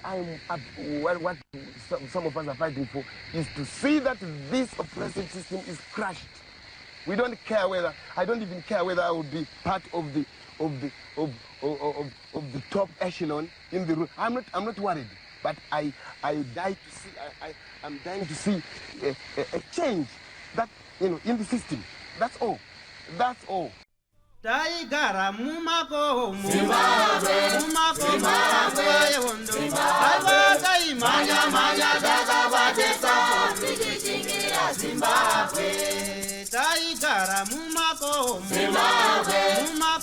what some of us are fighting for is to see that this oppressive system is crushed. We don't care whether, I don't even care whether I would be part of the top echelon in the room. I'm not worried, but I'm dying to see a change that, in the system. That's all. That's all. Taigara mumako Zimbabwe Zimbabwe yondo Alwaka imanya manya daga batesa Sijichingira Zimbabwe Taigara mumako Zimbabwe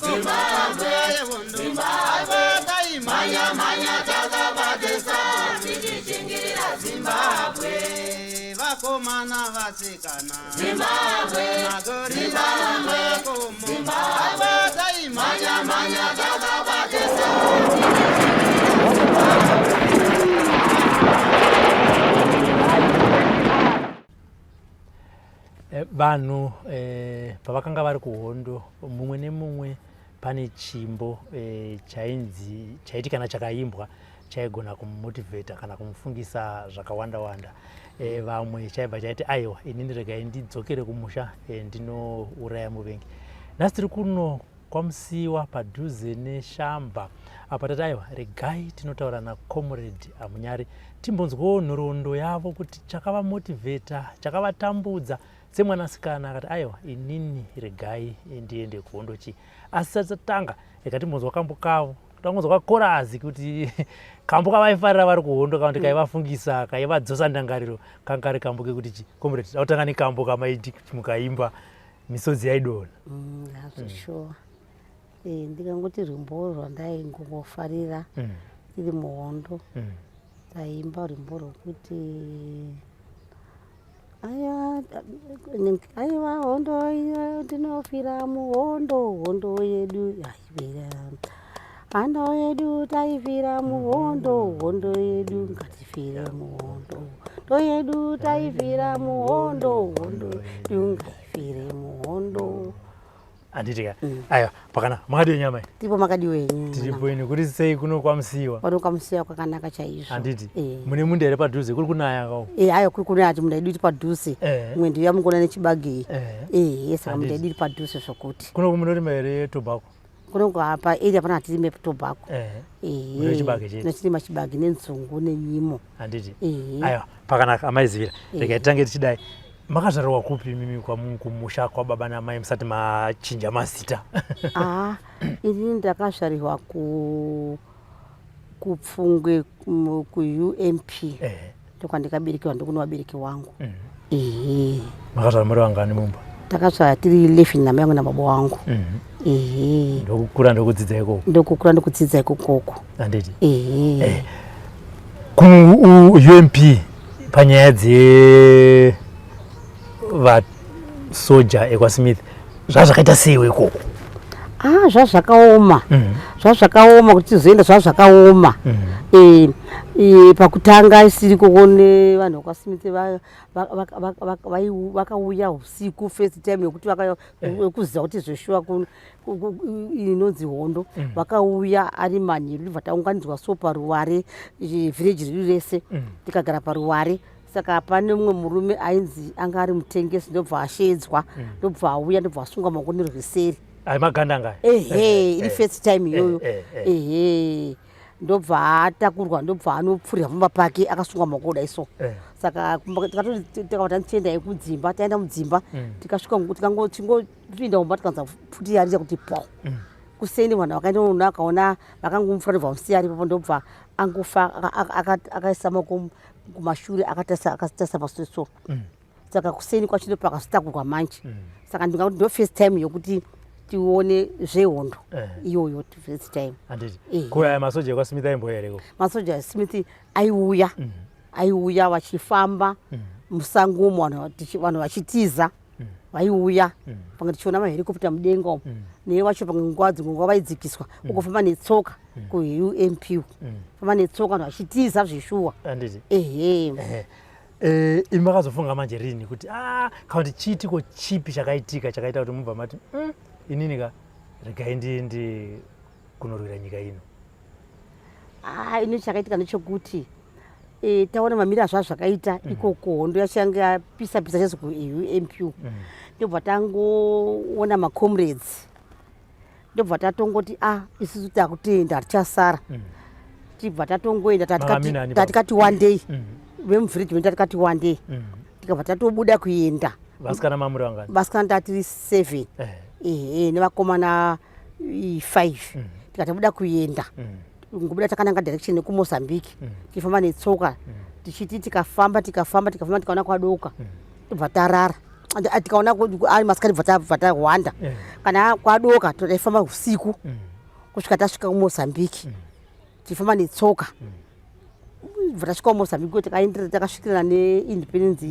Zimbabwe yondo Alwaka imanya manya daga batesa Sijichingira Zimbabwe Vakomana vasikana Zimbabwe Magorila mumako Zimbabwe Manya manya daga batesa vanhu pavakanga vari kuhondo mumwe nemumwe pane chimbo chaiti kana chakaimbwa chaigona kumumotivheta kana kumufungisa zvakawanda-wanda. Vamwe chaibva chaiti aiwa inini regai ndidzokere kumusha ndinouraya muvengi. Nhasi tiri kuno kwamusiwa padhuze neshamba apa tati aiwa regai tinotaura naComrade Amunyari timbonzwawo nhoroondo yavo kuti chakavamotivheta chakavatambudza semwanasikana akati aiwa inini regai ndiende kuhondo chi. Asi tatanga tikatimbonzwa kambo kavo tangonzwa kakorazi kuti kambo kavaifarira vari kuhondo kana kuti kaivafungisa kaivadzosa ndangariro kanga kari kambo kekuti chi. Comrade tautanga nekambo kamaiti kuti mukaimba misodzi yaidona. Sure. Ndikangoti rwimbo rwandaingofarira iri muhondo taimba rwimbo rwokuti aiwa hondo ndinofira muhondo hondo yedu hondo yedu taifira muhondo hondo yedu ngatifire muhondo hondo yedu taifira muhondo hondo yedu ngaifire muhondo. Anditika aiwa pakana makadiwe nyama tipo makadiwe nyama tiripo ini kuti sei kuno kwamusiwa kwamusiwa kwakanaka chaizvo. Anditi mune mundu here padhuze kuri kunaya kawo aiwa kuri kunaya ati mundu aidi padhuze mwe ndiyo yamukona nechibage saka mundu aidi padhuze zvokuti kuno kumunorima here tobacco kuno apa area pana hatirime tobacco nechirima chibage nenzungu nenyimo. Anditi aiwa pakanaka amaizivira regai titange tichidai. Makazvarwa kupi mimi kumusha kwa baba namai musati machinja mazita? Ini ndakazvarirwa kuPfungwe kuUMP ndokwandikaberekerwa ndokuno vabereki wangu. Makazvarwa muri vangani mumba? Takazvarwa tiri 11 namai vangu nababa vangu. Ndokukura ndokudzidza ikoko? Ndokukura ndokudzidza ikoko. Anditi kuUMP panyaya vasoja ekwaSmith zvazvakaita seiwe ikoko? Zvazvakaoma zvazvakaoma kuti tizoenda zvazvakaoma. Pakutanga isiri kuone vanhu vakwaSmith vakauya usiku first time yokuti vakakuziva kuti zveshuwa inonzi hondo vakauya ari manheru ndibva taunganidzwa so paruware village riri rese tikagara paruware. Saka pane mumwe murume ainzi anga ari mutengesi ndobva ashedzwa ndobva auya ndobva asunga makoni rweseri magandanga iri first time iyoyo ndobva atakurwa ndobva anopfurira pfumba pake akasunga makoni kudai so. Saka tikati tiendai kudzimba taenda mudzimba tikasvika tingopinda mumba tikanza pfuti yarira kuti po kuseni vanhu vakaenda akaona vakangomufura ndobva musiya aripo ndobva angofa akaisa maoko kumashure akatasa pasoso. Saka kuseni kwachino pakazotakurwa manje. Saka ndingati ndo first time yokuti tione zvehondo iyoyo first time. Kuya masoja ekwaSmith aimboya here? Masoja eSmith aiuya vachifamba musango umo vanhu vachitiza vaiuya pamwe tichiona maherikopta mudenga umo newe vacho pamwe nguva dzimwe vaidzikiswa ukufamba netsoka kuUMP famba netsoka vanhu vachitiza zveshuwa. Imi makazofunga manje rini kuti kana kuti chiitiko chipi chakaitika chakaita kuti mubva mati inini ka regai ndiende kunorwira nyika ino? ine chakaitika nechekuti taona mamira zvazvakaita ikoko hondo yachanga yapisa chese kuMPU ndobva tangoona macomrades ndobva tatongoti isusu takutenda hatichasara tibva tatongoenda tatikati one day vemuvhiriji mene tatikati one day tikabva tatobuda kuenda vasikana mamuri vangani vasikana tatiri 7 nevakomana 5 tikatabuda kuenda ngobuda takananga direction yekumozambique tichifamba netsoka tichiti tikafamba tikaona kwadoka tobva tarara tikaona ari masikati bva tahwanda kana kwadoka taifamba usiku kusvika tasvika kumozambique tichifamba netsoka bva tasvika kumozambique takaenderera takasvikirana neindependence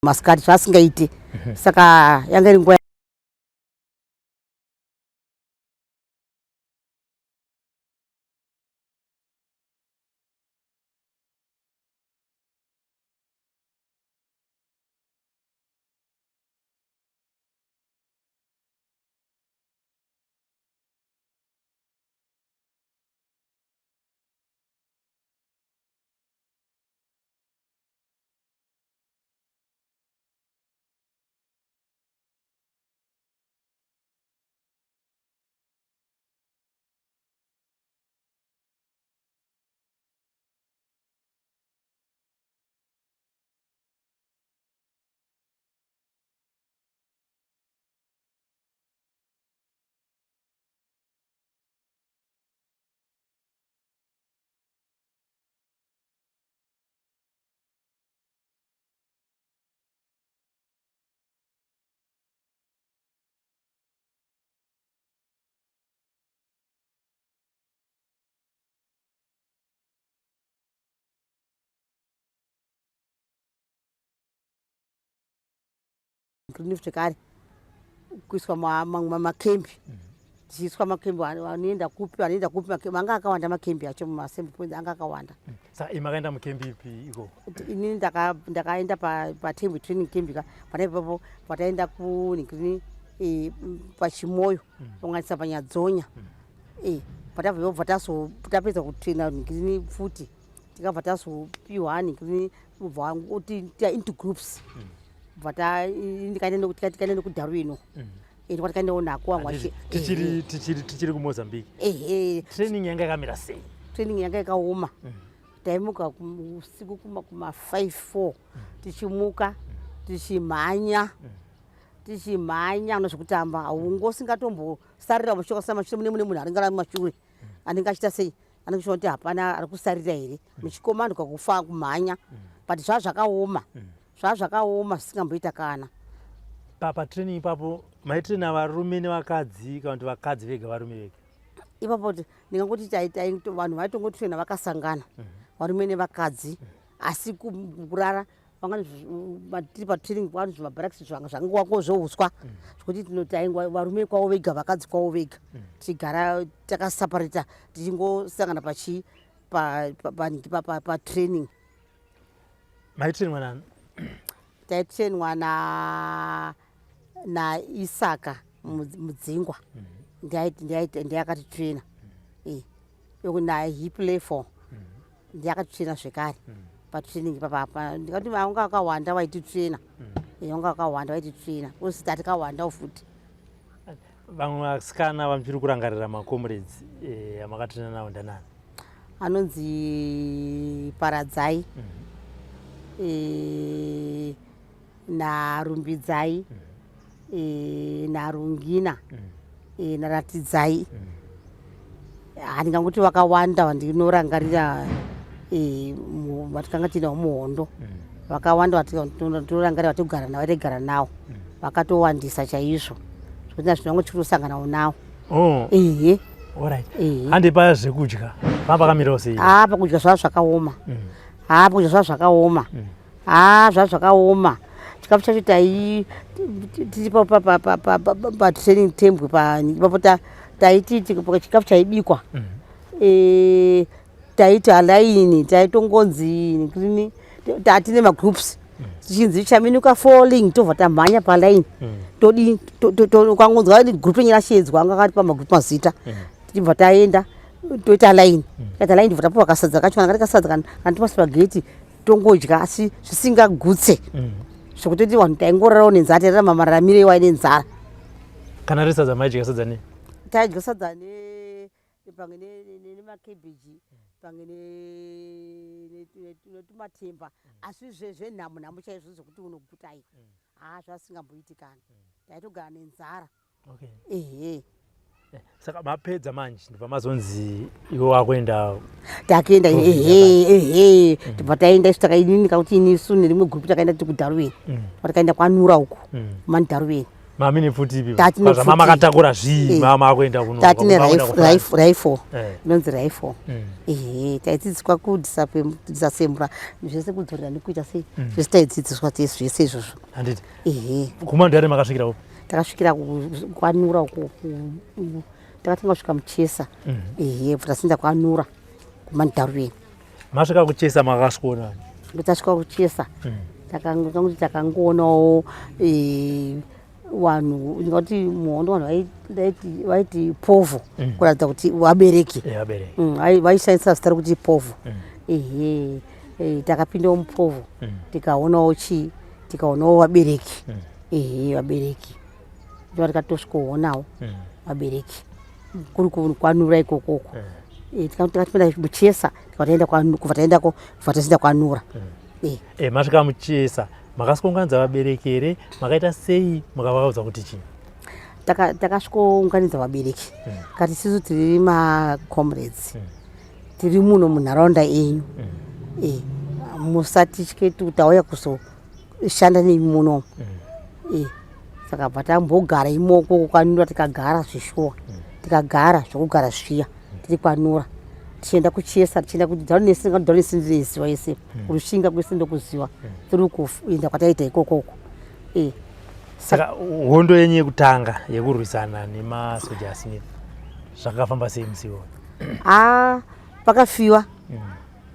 masikati zvaasingaiti saka yanga iri nguva zvekare kuiswa makembi tichiiswa makembi anoenda kupi anga akawanda makembi acho mumassembly points anga akawanda. Saka makaenda mukembi ipi iko? Ini ndakaenda paTembe training camp pana ipapo pataenda kuningini pachimoyo unganisa panyadzonya patabva tapedza kutraina ningini futi tikabva tazopiwa ningini ubva into groups tikaenda nokudharwino tikaenda onako wangwa tichiri kuMozambique. Training yanga yakamira sei? Training yanga yakaoma. Taimuka usiku kuma 5-4 tichimuka tichimhanya nezvekutamba haungosingatombosarira mushure mune munhu aringara mumashure anenge achita sei anenge kuti hapana ari kusarira here muchikomanduka kufa kumhanya but zvazvakaoma zvisingamboita kana patraining ipapo maitraina varume nevakadzi kana kuti vakadzi vega varume vega? Ipapo ndingangoti vanhu vaitongotraina vakasangana varume nevakadzi asi kurara tiri patraining vanhu zvimabharakisi zvanga zvangowako zvouswa zvokuti tinotaingwa varume kwavo vega vakadzi kwavo vega tichigara takasaparata tichingosangana patraining. Maitrainwa nani? Taitrainwa naIsaka Mudzingwa ndiyakatitraina nahip level ndiyakatitraina zvekare patraining ipapa ndikati vanga vakawanda vaititraina vanga vakawanda vaiti tsvina usita tikawanda futi. Vamwe vasikana vamuchiri kurangarira makomrades amakatina nawo ndanani? Anonzi Paradzai, naRumbidzai, naRungina, naRatidzai. Handingangoti vakawanda vandinorangarira vatikanga tinawo muhondo. Vakawanda vatinorangarira vatigara navo vatigara nawo vakatowandisa chaizvo zvokuti nazvino chirosanganawo nawo. Ehe. Alright. Handipa zvekudya pambakamirawo sei? Pakudya zvava zvakaoma. Pakudya zvava zvakaoma. Zvava zvakaoma. Chikafu chacho tiri patraining tembwe ipapo taiti chikafu chaibikwa taiti alaini taitongonzi krini tatine magroups tichinzi chaminuka falling tobva tamhanya palaini todi ukangonzwa group yenyu rashedzwa anga akati pamagroup mazita tichibva taenda toita line taita line ndibva tapuwa kasadza kacho kana kari kasadza kana tipa spaghetti tongodya asi zvisingagutse zvekutoti vanhu taingorarawo nenzara tairarama mararamiro iwai nenzara. Kana riri sadza maidya sadza nei? Taidya sadza pamwe nemakebeji pamwe netumatemba asi zvenhamo chaizvo zvokuti unogutai zvasingamboitikana taitogara nenzara. Ehe. Saka mapedza manje ndibva mazonzi iwe wakuenda takaenda ehe ndibva taenda isu takainini kakuti inisu nerimwe gurupu takaenda tiri kuDarwin takaenda kwaNura uku mani Darwin. Mami nepfuti ipi makataura zvii makuenda kuno? Tatine rifle inonzi rifle. Ehe taidzidziswa kudisasembura zvese kudzorera nekuita sei zvese taidzidziswa zvese izvozvo. Handiti ehe kumandare makasvikira upo? Takasvikira kwaNura uko takatanga kusvika muChesa. Ehe tasinda kwaNura kumani Darwin. Masvika kuChesa makasvikoona? Tasvika kuChesa takangoonawo vanhu ndingati muhondo vanhu vaiti povo kuratidza kuti vabereki vaishandisa zita rokuti povo. Ehe takapindawo mupovo tikaonawo tikaonawo vabereki. Ehe vabereki ndo tikatosvikoonawo vabereki kuri kwaNura ikokoko. Tikapinda muChesa kubva taendako kubva tasinda kwaNura. Masvika muChesa makasvikounganidza vabereki here makaita sei makavaudza kuti chii? Takasvikounganidza vabereki kati sisu tiri macomrades tiri muno munharaunda yenyu musatitye tauya kuzoshanda nemi muno. Saka bva tambogara imoko kwaNura tikagara zvishuwa tikagara zvokugara zviya tiri kwaNura tichienda kuChesa tichienda kuti dharonesindireziva yese kurushinga kwese ndokuziva tiri kuenda kwataita ikokoko. Saka hondo yenyu yekutanga yekurwisana nemasojas zvakafamba sei musi iwoyo?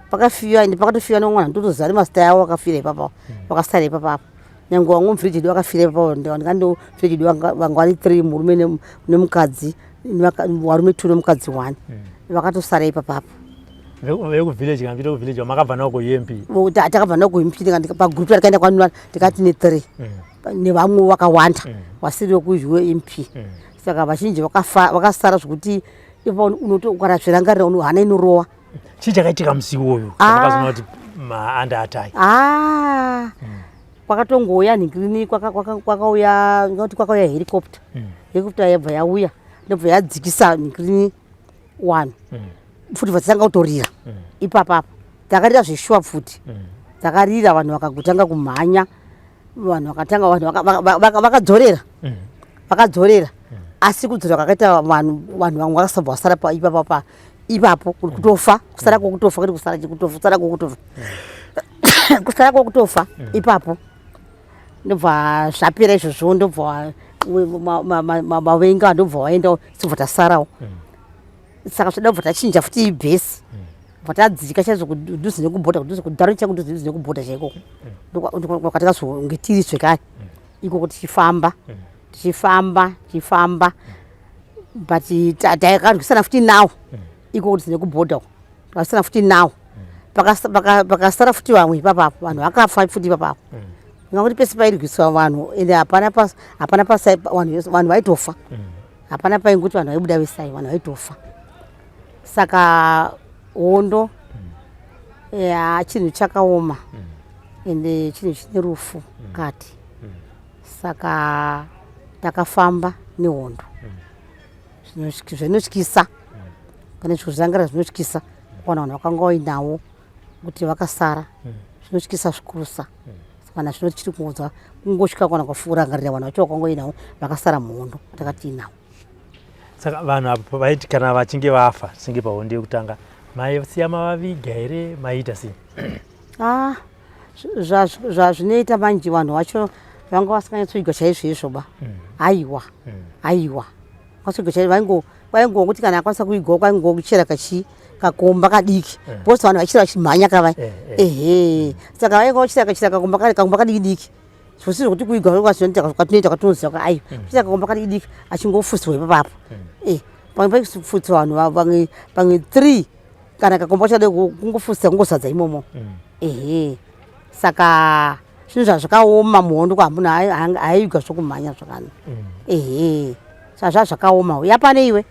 Pakafiwa ende pakatofiwa nomwana ndotoziva nemazita yavo vakafira ipapo vakasara ipapapo. Nyange wamwe muvhiriji wedu wakafira ipapo ndikando vhiriji wedu vanga vari 3 murume nemukadzi varume 2 nemukadzi 1 vakatosara ipapapo. Vekuvhiriji kana vita kuvhiriji makabva nawo kuUMP? Takabva nawo kuUMP pagrupu ratakaenda kwaNura tikati ne3 nevamwe vakawanda vasiriwo kuUMP. Saka vazhinji vakasara zvokuti ukarazvirangarira hana inorowa. Chii chakaitika musi iwoyo makazona kuti maanda atai? Kwakatongouya nhingirini kwakauya helicopter. Helicopter yabva yauya ndobva yadzikisa nhingirini 1 futi vatisanga kutorira ipapapo takarira zveshuwa futi takarira vanhu vakagotanga kumhanya vanhu vakadzorera asi kudzora kwakaita vanhu vamwe vakasabva vasara ipapo kutofa kusara kwokutofa kwete kusara chekutofa kusara kwokutofa ipapo ndobva zvapera izvozvo ndobva mavenga ndobva vaendawo tobva tasarawo. Saka zvadabva tachinja futi ibhesi bva tadzika chaizvo kudhuze nekubhodha kudhuze kudharo chakudhuze nekubhodha chaikoko ndokwatakazonge tiri zvekare ikoko tichifamba but takarwisana futi nawo ikoko kudhuze nekubhodha takarwisana futi nawo pakasara futi vamwe ipapapo vanhu vakafa futi ipapapo ngakuti pese pairwiswa vanhu ende hapana pasai vanhu vaitofa hapana painguti vanhu vaibuda vesai vanhu vaitofa saka hondo chinhu chakaoma ende chinhu chine rufu kati saka takafamba nehondo zvinotyisa kana zvikurangara zvinotyisa kuwana vanhu vakanga vainawo kuti vakasara zvinotyisa zvikurusa kana zvinoti chiri kungodza kungosvika kana kwafurangarira vanhu vacho vakanga vainawo vakasara muhondo atakati inawo. Saka vanhu apo vaiti kana vachinge vafa singe pahondo yekutanga maisiya mavaviga here maiita sei? Zvazvinoita manje vanhu vacho vanga vasinganyatsoiga chaizvo ba aiwa vaingokuti kana akwanisa kuigawo kwaingokuchera kakomba kadiki bhosi vanhu vachira vachimhanya kavai saka vainga vachira kakomba kadiki diki zvosiri kuti kuiga kwatinoita kwatinoziva kwaaiyo kuchira kakomba kadiki diki achingofusiwa ipapapo pamwe paifutsa vanhu pamwe 3 kana kakomba kachada kungofusira kungosadza imomo saka zvinhu zvazvakaoma muhondo kwamunhu haiga zvokumhanya zvakano zvazvakaoma yapane iwe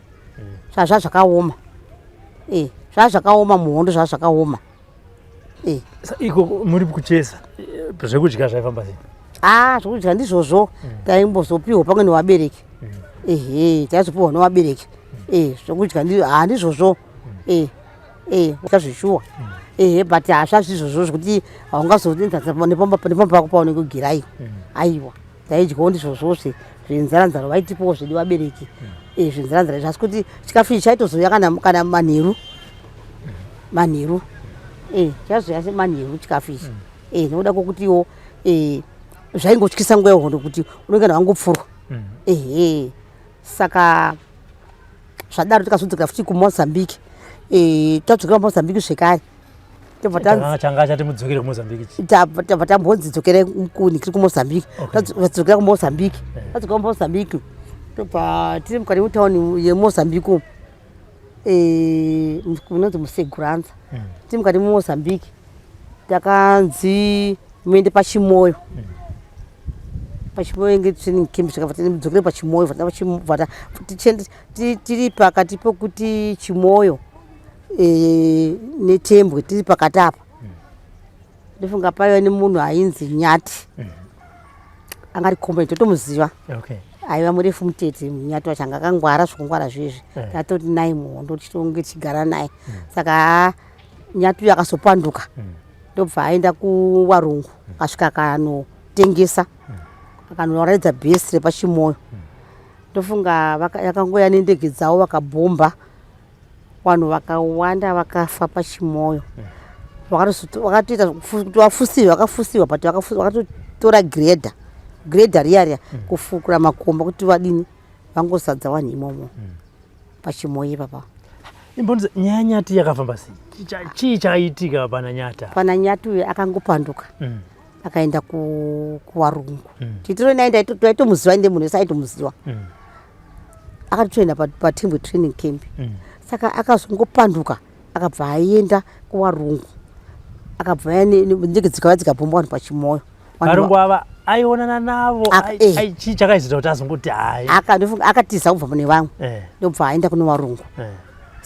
zvazvakaoma zvazvakaoma muhondo zvazvakaoma iko muri kuchesa zvekudya zvaifamba sei? Zvokudya ndizvozvo taimbozopiwa pamwe nevabereki taizopiwa nevabereki zvokudya ndizvozvo zvishuwa but hazvazvizvozvo zvekuti haungazonepamba pako paunenge kugirai aiwa taidyawo ndizvozvo zvenzara vaitipawo zvedi vabereki zvenzara zvasi kuti chikafu ichi chaitozoya kana manheru chazoya semanheru chikafu ichi nokuda kwokutiwo zvaingotyisa nguva yehondo kuti unenge wangopfurwa saka zvadaro tikazodzokera futi kumozambique tadzokera kumozambique zvekare changa chati mudzokere kumozambique tabva tambonzidzokera kuni kiri kumozambique tadzokera kumozambique tadzokera kumozambique tobva tiri mukati mutauni yemozambique unonzi museguranza tiri mukati memozambique takanzi muende pachimoyo ngetraining camp zvakabva tidzokere pachimoyo tiri pakati pokuti chimoyo netembwe tiri pakati apa ndofunga paiva nemunhu ainzi Nyati angari kombe totomuziva aiva murefu mutete Nyati wacho anga akangwara zvokungwara zvezvi tatoti naye muhondo tichitonge tichigara naye saka Nyati uyo akazopanduka ndobva aenda kuvarungu akasvika akanotengesa akanoratidza bhesi repachimoyo ndofunga yakangoya nendege dzavo vakabhomba vanhu vakawanda vakafa pachimoyo vakatoita kuti vakafusiwa but vakatotora gredha riya kufukura makomba kuti vadini vangosadza vanhu imomo pachimoyo ipapa. Imbonza nyaya Nyati yakafamba sei? Chii chaitika pana Nyata? Pana Nyati uyo akangopanduka akaenda kuvarungu titiro naenda taitomuziva ende munhu wese aitomuziva akatoenda patembwe training camp saka akazongopanduka akabva aenda kuvarungu akabva aya ndege dzikava dzikabhomba vanhu pachimoyo varungu ava aionana navo chii chakaizita kuti azongoti hai akatiza kubva nevamwe ndobva aenda kune varungu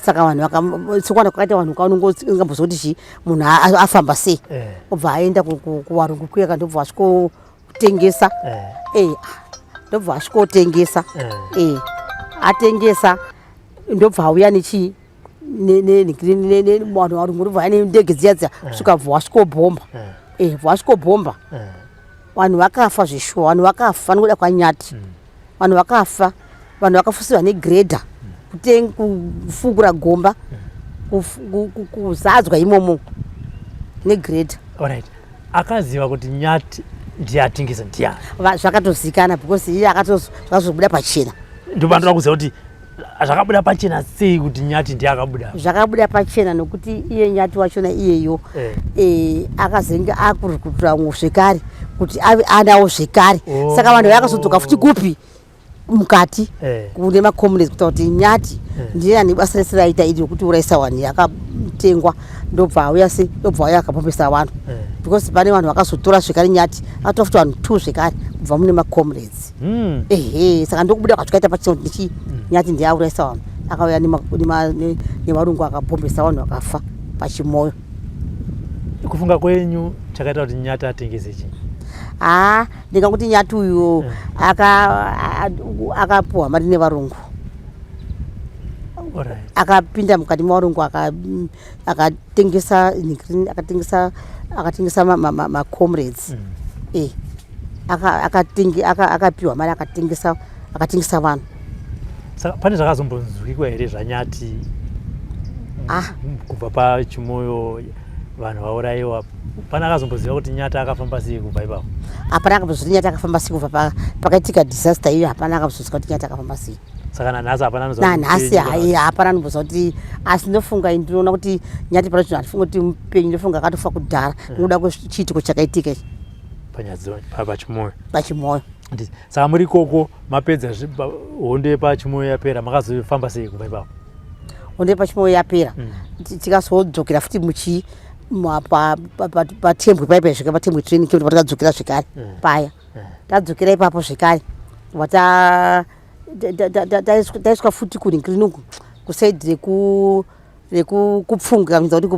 saka vanhu sokwana kwakaita vanhu kaunongambozoti chi munhu afamba sei obva aenda kuvarungu kuya ndobva asvikotengesa ndobva asvikotengesa atengesa ndobva auya nechii vanhu varungu ndobva ane ndege dziya svikabva wasvikobhomba wasvikobhomba vanhu vakafa zveshuwa vanhu vakafa nokuda kwaNyati vanhu vakafa vanhu vakafusiwa negredha kufukura gomba kuzadzwa imomo negredha. Akaziva kuti Nyati ndiye atengesa ndiani? Zvakatozikana because iye zvakazobuda pachena. Ndopandora kuziva kuti zvakabuda pachena sei kuti Nyati ndiye akabuda? Zvakabuda pachena nokuti iye Nyati wachona iyeyo akazenge akurukutura zvekare kuti ave anawo zvekare saka vanhu vakazodzoka futi kupi mukati kune macomrades kuti Nyati ndiani basa resiraita iri kuti uraisa vanhu yakatengwa ndobva auya akapombesa vanhu because pane vanhu vakazotora zvekare Nyati atofuta vanhu 2 zvekare kubva mune macomrades saka ndokubuda kwatikaita pachino ndichi Nyati ndiye auraisa vanhu akauya nevarungu akapombesa vanhu vakafa pachimoyo. Kufunga kwenyu chakaita kuti Nyati atengese chii? Ndingakuti Nyati uyu akapuwa mari nevarungu akapinda mukati mevarungu akatengesa macomrades akapiwa mari akatengesa vanhu. Saka pane zvakazombonzwikwa here zvaNyati kubva pachimoyo vanhu vaurayiwa? Pana akazomboziva kuti Nyati akafamba sei kubva ipapo? Hapana akambozviti Nyati akafamba sei kubva pakaitika disaster iyo. Hapana akambozviti kuti Nyati akafamba sei. Saka nanhasi hapana nanhasi hapana anombozva kuti asi ndinofunga ndinoona kuti Nyati pana chinhu andifunga kuti mupenyu ndinofunga akatofa kudhara nokuda kwechiitiko chakaitika pachimoyo. Saka muri ikoko mapedza hondo yepachimoyo yapera makazofamba sei kubva ipapo? Hondo yepachimoyo yapera tikazodzokera futi patembwe paipa zvekare patembwe training camp patakadzokera zvekare paya tadzokera ipapo zvekare taiswa futi kuringirinungu kusaidhi rekupfungwe kanza kuti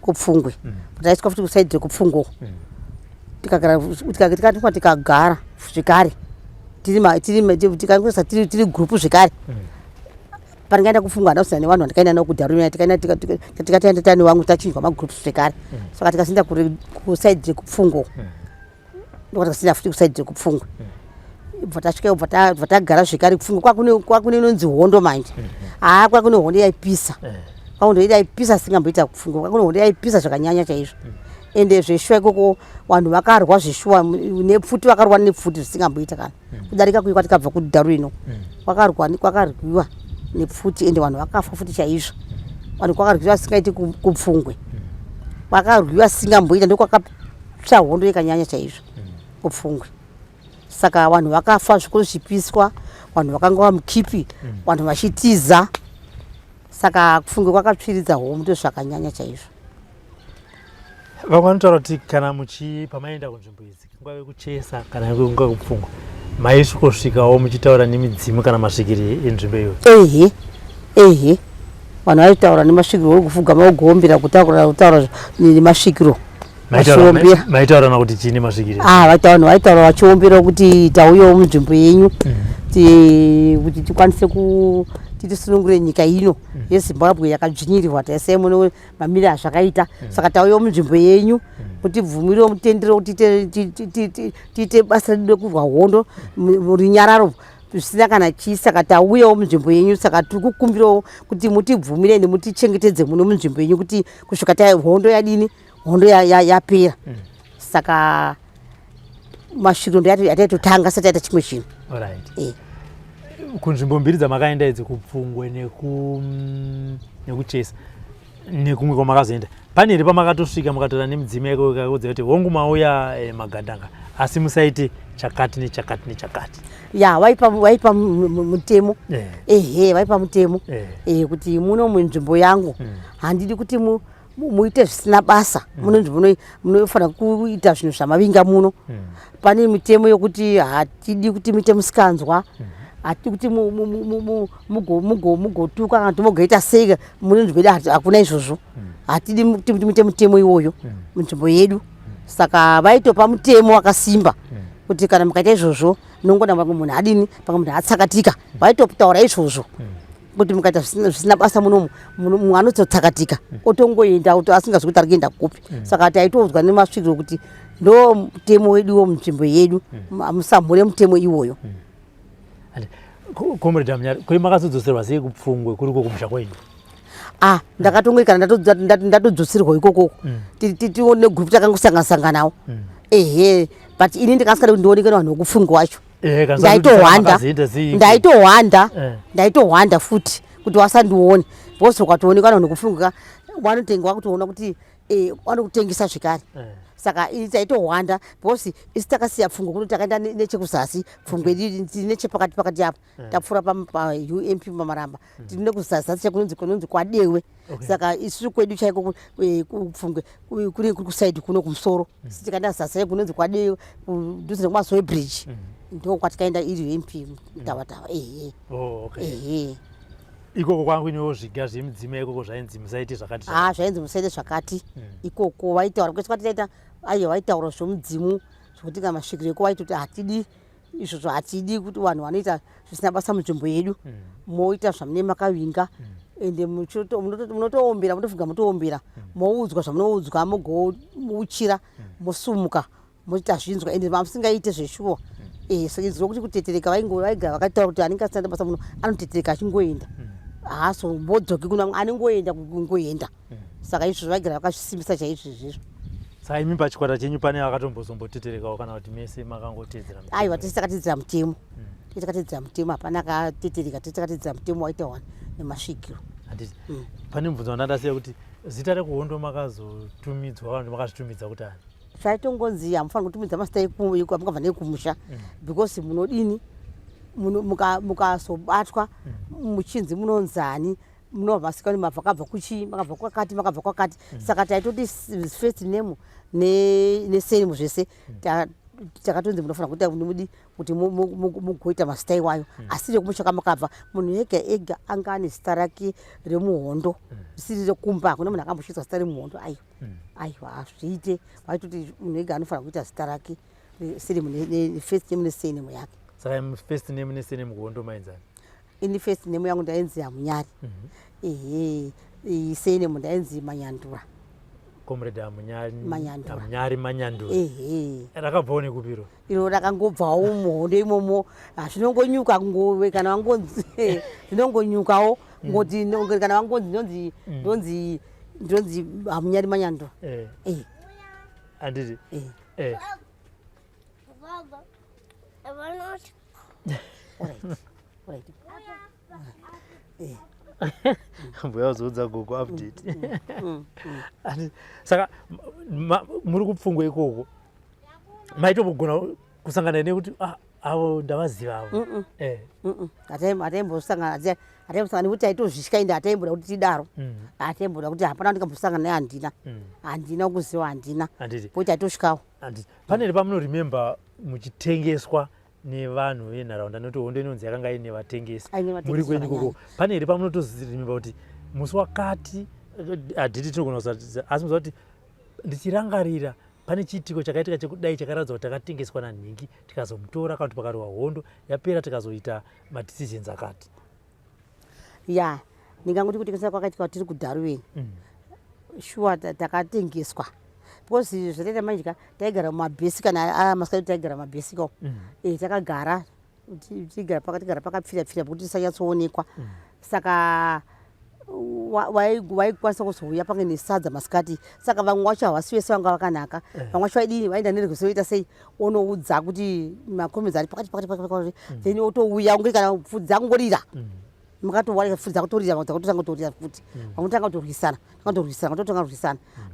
kupfungwe taiswa futi kusaidhi rekupfungwe tikagara zvekare tiri gurupu zvekare pangaenda kufungwa ndausina nevanhu vandikaenda navo kudharuna tikataenda tane wangu tachinjwa magroups zvekare saka tikasinda kusaidhi rekupfungwa ndokatikasiinda futi kusaidhi rekupfungwa bva tasvika bva tagara zvekare kupfungwa kwakune inonzi hondo manje kwakune hondo yaipisa kwakundo yaipisa singamboita kupfungwa kwakune hondo yaipisa zvakanyanya chaizvo ende zveshuwa ikoko vanhu vakarwa zveshuwa nepfuti vakarwa nepfuti zvisingamboita kana kudarika kuyi kwatikabva kudharu ino kwakarwiwa nepfuti ende vanhu vakafa futi chaizvo. Vanhu kwakarwiwa singaiti kupfungwe kwakarwiwa singamboita ndokwakatsva hondo yakanyanya chaizvo kupfungwe. Saka vanhu vakafa zvikuru zvipiswa, vanhu vakanga vamukipi, vanhu vachitiza. Saka kupfungwe kwakapfiridza hondo zvakanyanya chaizvo. Vamwe vanotaura kuti kana pamaenda kunzvimbo idzi kungave kuchesa kana kunga kupfungwa maisvikosvikawo muchitaura nemidzimu kana masvikiri enzvimbo iyoyo? Vanhu vaitaura nemasvikiro okufuga maugoombera kutaura nemasvikiro maitaurana kuti chini masvikiri? Vanhu vaitaura vachiombera kuti tauyawo munzvimbo yenyu kuti tikwanise titisunungure nyika ino yeZimbabwe yakadzvinyirirwa taisai muno mamiri azvakaita. Saka tauyawo munzvimbo yenyu kuti bvumirewo mutendero kuti tiite basa redu rekurwa hondo rinyararo zvisina kana chii. Saka tauyawo munzvimbo yenyu. Saka tiri kukumbirawo kuti mutibvumire ende mutichengetedze muno munzvimbo yenyu kuti kusvika hondo yadini, hondo yapera. Saka masvikiro ndoyataitotanga sati yaita chimwe chinhu. Kunzvimbo mbiri dzamakaenda idzi, kupfungwe nekuchesa nekumwe kwamakazoenda, pane here pamakatosvika mukatora nemidzimu yako ikaudza kuti hongu mauya magandanga asi musaite chakati nechakati nechakati? Vaipa mutemo. Vaipa mutemo kuti muno munzvimbo yangu handidi kuti muite zvisina basa. Muno nzvimbo munofanira kuita zvinhu zvamavinga muno. Pane mitemo yokuti hatidi kuti muite musikanzwa, hatidi kuti mugotuka kana kuti mugoita sei muno nzvimbo yedu. Hakuna izvozvo. Hatidi kuti muite mutemo iwoyo munzvimbo yedu. Saka vaitopa mutemo wakasimba kuti kana mukaita izvozvo nongona pamwe munhu adini, pamwe munhu atsakatika. Vaitotaura izvozvo kuti mukaita zvisina basa munomu mumwe anozotsakatika otongoenda asingazwi kuti ari kuenda kupi. Saka taitoudzwa nemasvikiro kuti ndo mutemo weduwo munzvimbo yedu, musamhure mutemo iwoyo. Comrade Munyari, kuri makazodzoserwa sei kupfungwe kuriko kumusha kwenyu? Ndakatongoikana ndatodzoserwa ikoko tione group takangosanganisanganawo. But ini ndikasingadi kuti ndioneke nevanhu vokupfungwa wacho. Ndaitohwanda futi kuti wasandione because ukatoonekwa nevanhu vokupfungwa vanotengwa kutoona kuti vanokutengesa zvikare. saka taitohwanda because isi takasiya pfungwe kuti takaenda nechekuzasi pfungwe tiri nechepakati pakati apo tapfuura paump pamaramba tiri nekuzasi chekunonzi kwadewe saka isusu kwedu chaiko kupfungwe kuri kusaidi kuno kumusoro tikaenda zasi chekunonzi kwadewe kudhuze nekumaso ebridge ndo kwatikaenda iri ump mutavatawa ikoko kwangu iniwo zviga zvemudzima ikoko zvainzi musaite zvakati zvainzi musaite zvakati ikoko vaitaura kwese kwatitaita aiwa vaitaura zvomudzimu zvokuti kana masvikireko vaitoti hatidi izvozvo hatidi kuti vanhu vanoita zvisina basa munzvimbo yedu moita zvamune makavinga ende munotoombera munofunga motoombera moudzwa zvamunoudzwa mogouchira mosumuka moita zvinzwa ende mamusingaite zveshuwa sezvo kuti kutetereka vaigara vakataura kuti anenge asina basa muno anotetereka achingoenda haso mbodzoki kuna anengoenda kungoenda saka izvo vaigara vakazvisimbisa chaizvo izvizvo saka imi pachikwata chenyu pane akatomboteterekawo kana kuti mese makangotedzera aiwa tese takatedzera mutemo takatedzera mutemo hapana akatetereka tese takatedzera mutemo waita wani nemasvikiro handiti pane mubvunzo wandadasiya kuti zita rekuhondo makazotumidzwa kana kuti makazvitumidza kuti ani zvaitongonzi hamufanira kutumidza mazita mukabva nekumusha because munodini mukazobatwa muchinzi munonzani munobva masikani mabva kabva kuchi makabva kwakati saka taitoti first name nesurname zvese takatonzi munofanira kuita mudi kuti mugoita mazita iwayo asi rekumusha kamakabva munhu ega ega anga ane zita rake remuhondo risiri rekumba hakuna munhu akambosvitswa zita remuhondo aiwa hazviite vaitoti munhu ega anofanira kuita zita rake first name nesurname yake saka first name nesurname kuhondo mainzani ini first name yangu ndainzi Hamunyari surname ndainzi Manyandura comrade Hamunyari Manyandura rakabvawo nekupiro iro rakangobvawo muhondo imomo zvinongonyuka ngove kana vangonzi zvinongonyukawo ngoti kana vangonzi ndonzi Hamunyari Manyandura handiti mbuya uzoudza gogo update saka muri kupfungwa ikoko maitogona kusangana nekuti avo ndavaziva avo hataimbosangana nekuti taitozvityainde hataimboda kuti tidaro hataimboda kuti hapana ndikambosangana naye handina kuziva handina poti taitosvikawo pane pamunoremember muchitengeswa nevanhu venharaunda nekuti hondo inonzi yakanga ine vatengesi muri kwenyu ikoko pane here pamunotoziremember kuti musi wakati hadhiti tinogona kusatidza asi muziva kuti ndichirangarira pane chiitiko chakaitika chekudai chakaratidza kuti takatengeswa nanhingi tikazomutora kana kuti pakarohwa hondo yapera tikazoita madecisions akati ndingangoti kutengeswa kwakaitika tiri kudharuweni shuwa takatengeswa because zvataita manje taigara mumabhesi kana masikati taigara mumabhesikawo takagara tigara pakapfira pekuti tisanyatsoonekwa saka waikwanisa kuzouya pange nesadza masikati saka vamwe wacho havasi vese vanga vakanaka vamwe wacho vaidini vaenda neregosoita sei onoudza kuti makomedzi ari pakati then otouya ungeri kana pfudzi dzakungorira mukatowarika pfudzi dzakutorira dzakutotanga kutorira futi vamwe tanga kutorwisana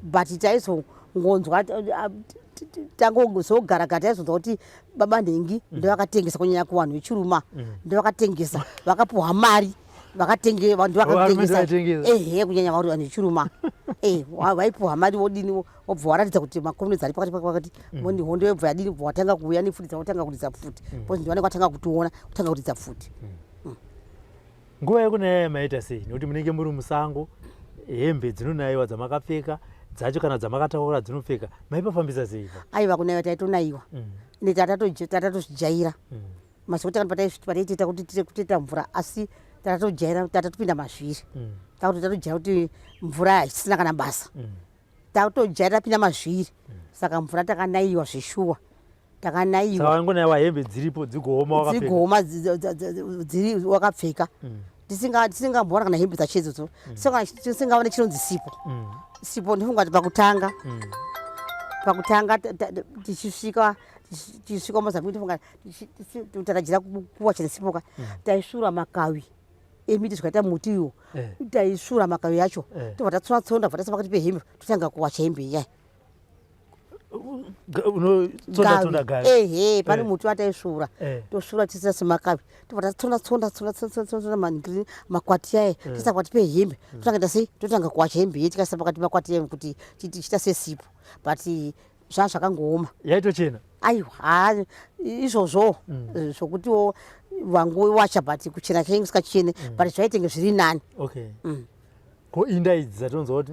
but taizongonzwa tangozogara taizonzwa kuti baba nhengi ndovakatengesa kunyanya kuvanhu vechiruma ndovakatengesa vakapuhwa mari ndovakatengesa kunyanya vanhu vechiruma vaipuhwa mari vodini wobva waratidza kuti makomunidzi ari pakati moni hondo yobva yadini bva watanga kuuya nefuti dzakutanga kuridza futi because ndivanenge watanga kutiona kutanga kuridza futi nguva yekunaya maita sei nekuti munenge muri musango hembe dzinonayiwa dzamakapfeka dzacho kana dzamakataura dzinopfeka maipafambisa sei aiva kunayiwa taitonayiwa ine tatatozvijaira masikoti pataitita kuti kuteta mvura asi tatatojaira tatatopinda mazviri takuti tatojaira kuti mvura haisina kana basa tatojaira tapinda mazviri saka mvura takanayiwa zveshuwa takanayiwa hembe dziripo dzigooma dziri wakapfeka tisingamboona kana hembe dzacho idzodzo tisingava nechinonzi sipo ndifunga kuti pakutanga tichisvika mazambi tifunga tarajira kuwa chinesipoka taisvura makawi emiti zvikaita muti iwo taisvura makawi yacho tobva tatsona tsonda bva tasema pakati pehembe totanga kuwacha hembe iyai unotsonda gavi ehe pane muti wataisvura tosvura tisina semakavi tobva tatsonda makwati aye tisa pakati pehembe totangenda sei totanga kuwacha hembe ye tikaisa pakati makwati aye kuti chiita sesipo but zvaa zvakangooma yaitochena aiwa izvozvo zvokutiwo wangowacha but kuchena chainge isikachene but zvaitenge zviri nani. Okay. Ko inda idzi dzatonzwa kuti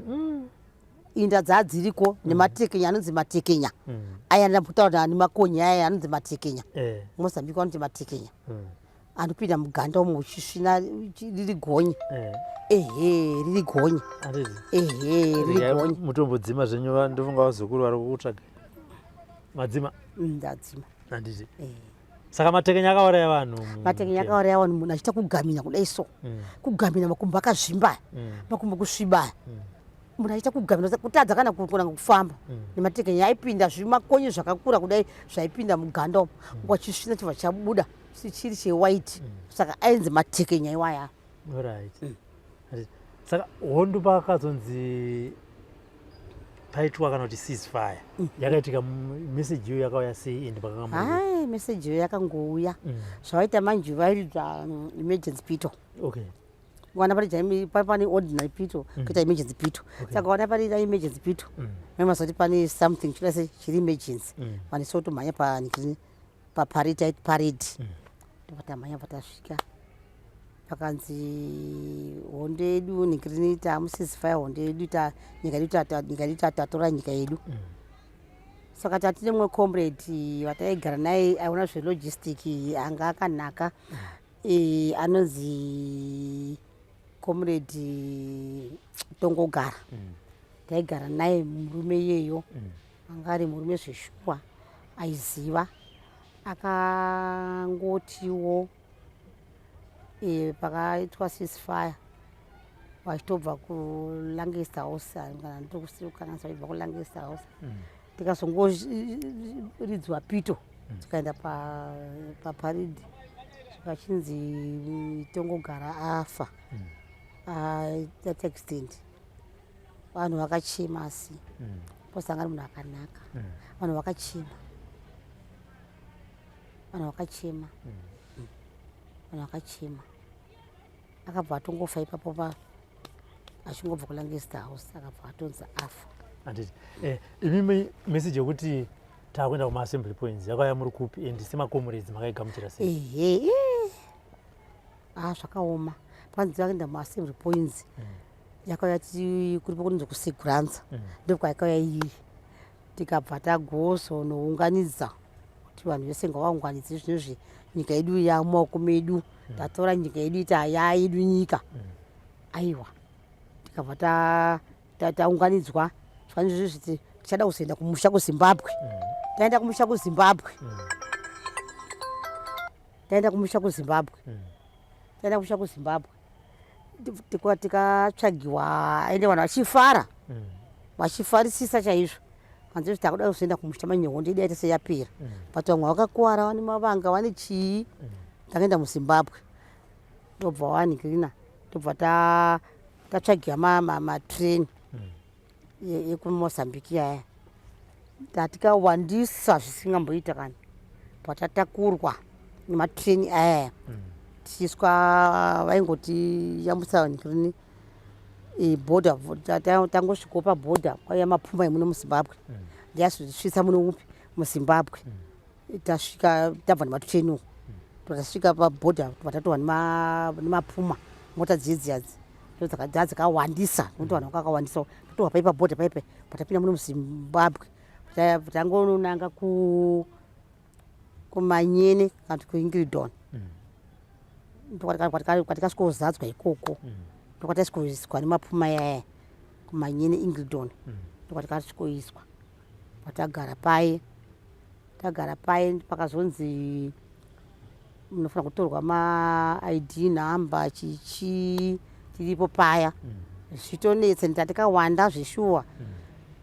inda dzadziriko nematekenya anonzi matekenya aya ndambotaura nemakonye aya anonzi matekenya mozambique anoti matekenya anopinda muganda umo uchisvina riri gonye ehe riri gonye ehe riri gonye mutombodzima zvenyu ndofunga vazukuru vari kutsvaga madzima ndadzima handiti saka matekenya akauraya vanhu matekenya akauraya vanhu munhu achiita kugamina kudai so kugamina makumbo akazvimba makumbo kusviba munhu achiita kugamina kutadza kana kugona kufamba nematekenya aipinda zvimakonye zvakakura kudai zvaipinda muganda umo wachisvina chibva chabuda chiri chewaiti saka ainzi matekenya iwaya. Right. Saka hondo pakazonzi paitwa kana kuti ceasefire yakaitika message yo yakauya sei ende hai message yo yakangouya zvawaita manje vairidza emergency pito. Okay. Wana pane ordinary pito kuita emergency pito saka wana parida emergency pito memazoti pane something chirase chiri emergency vanisotomhanya paparade patamhanya patasvika pakanzi hondo yedu nikirini tamusisifaya hondo yedu nyika yedu tatora nyika yedu saka tatine mumwe comrade wataigara naye aiona zvelogistic anga akanaka anonzi comrade Tongogara taigara naye murume iyeyo anga ari murume zveshuwa aiziva akangotiwo pakaitwa ceasefire vachitobva kuLancaster House kana ndokusiukanasa vaibva kuLancaster House tikazongoridzwa pito tikaenda paparade zvakachinzi Tongogara afa accident vanhu vakachema asi posangana munhu akanaka vanhu vakachema akabva atongofa ipapo achingobva kuLancaster House akabva atonzi afa. Imimi message yekuti takuenda kuma-assembly points yakauya muri kupi and semakomrades makaigamuchira sei? Zvakaoma panzi yakuenda kuma-assembly points yakauya kuripo kunonzi kuSiguranza ndokwaikauya iri tikabva tagozonounganidza kuti vanhu vese ngavaunganidze zvinezvi nyika yedu yamumaoko medu tatora nyika yedu iti haya yedu nyika aiwa tikabva taunganidzwa zvanizvi zviti tichada kuzoenda kumusha kuZimbabwe taenda kumusha kuZimbabwe tikatsvagiwa aende vanhu vachifara vachifarisisa chaizvo hanzi kuti takuda kuzoenda kumusha manye hondo yedu yaita seyapera but vamwe vakakuwara vane mavanga vane chii takaenda muZimbabwe tobva wanikirina tobva tatsvagiwa matreni ekuMozambique aya tatikawandisa zvisingamboita kana patatakurwa nematreni aya tichiiswa vaingoti yambusa nikirini border tangosvikawo paborder kwaiya mapfuma emuno muZimbabwe ndiyazvisvitsa muno upi muZimbabwe tasvika tabva nematreniwo tasvika paborder vatatowa nemapfuma mota dzidziyadzi dzakawandisa nokuti vanhu vakawandisa tatowa pai paborder paipai patapinda muno muZimbabwe tangonanga kumanyene kana kuti kuIngridon kwatikasvikozadzwa ikoko ndokwataiswa nemapfuma yaya kumanyene Ingridon ndokwatikasvikoiswa patagara paye pakazonzi munofanira kutorwa maID nhamba chichi tiripo paya zvitonetse ndatikawanda zveshuwa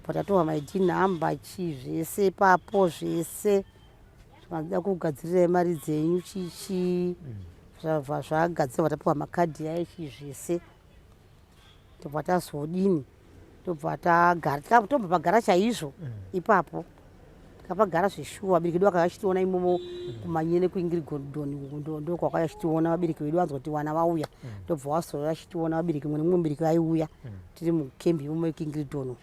patatorwa maID nhamba chi zvese papo zvese zvinoda kugadzirira mari dzenyu chichi zvabva zvagadzirwa tapiwa makadhi aichi zvese tobva tazodini tobva pagara chaizvo ipapo kapagara zvishuwa abereki vedu vakachitiona imomo kumanyene kuingirigodhoni ndo kwakachitiona vabereki vedu vanzwa kuti vana vauya ndobva wasora achitiona vabereki mwe nemumwe mubereki vaiuya tiri mukembi imomo yekiingiridhoni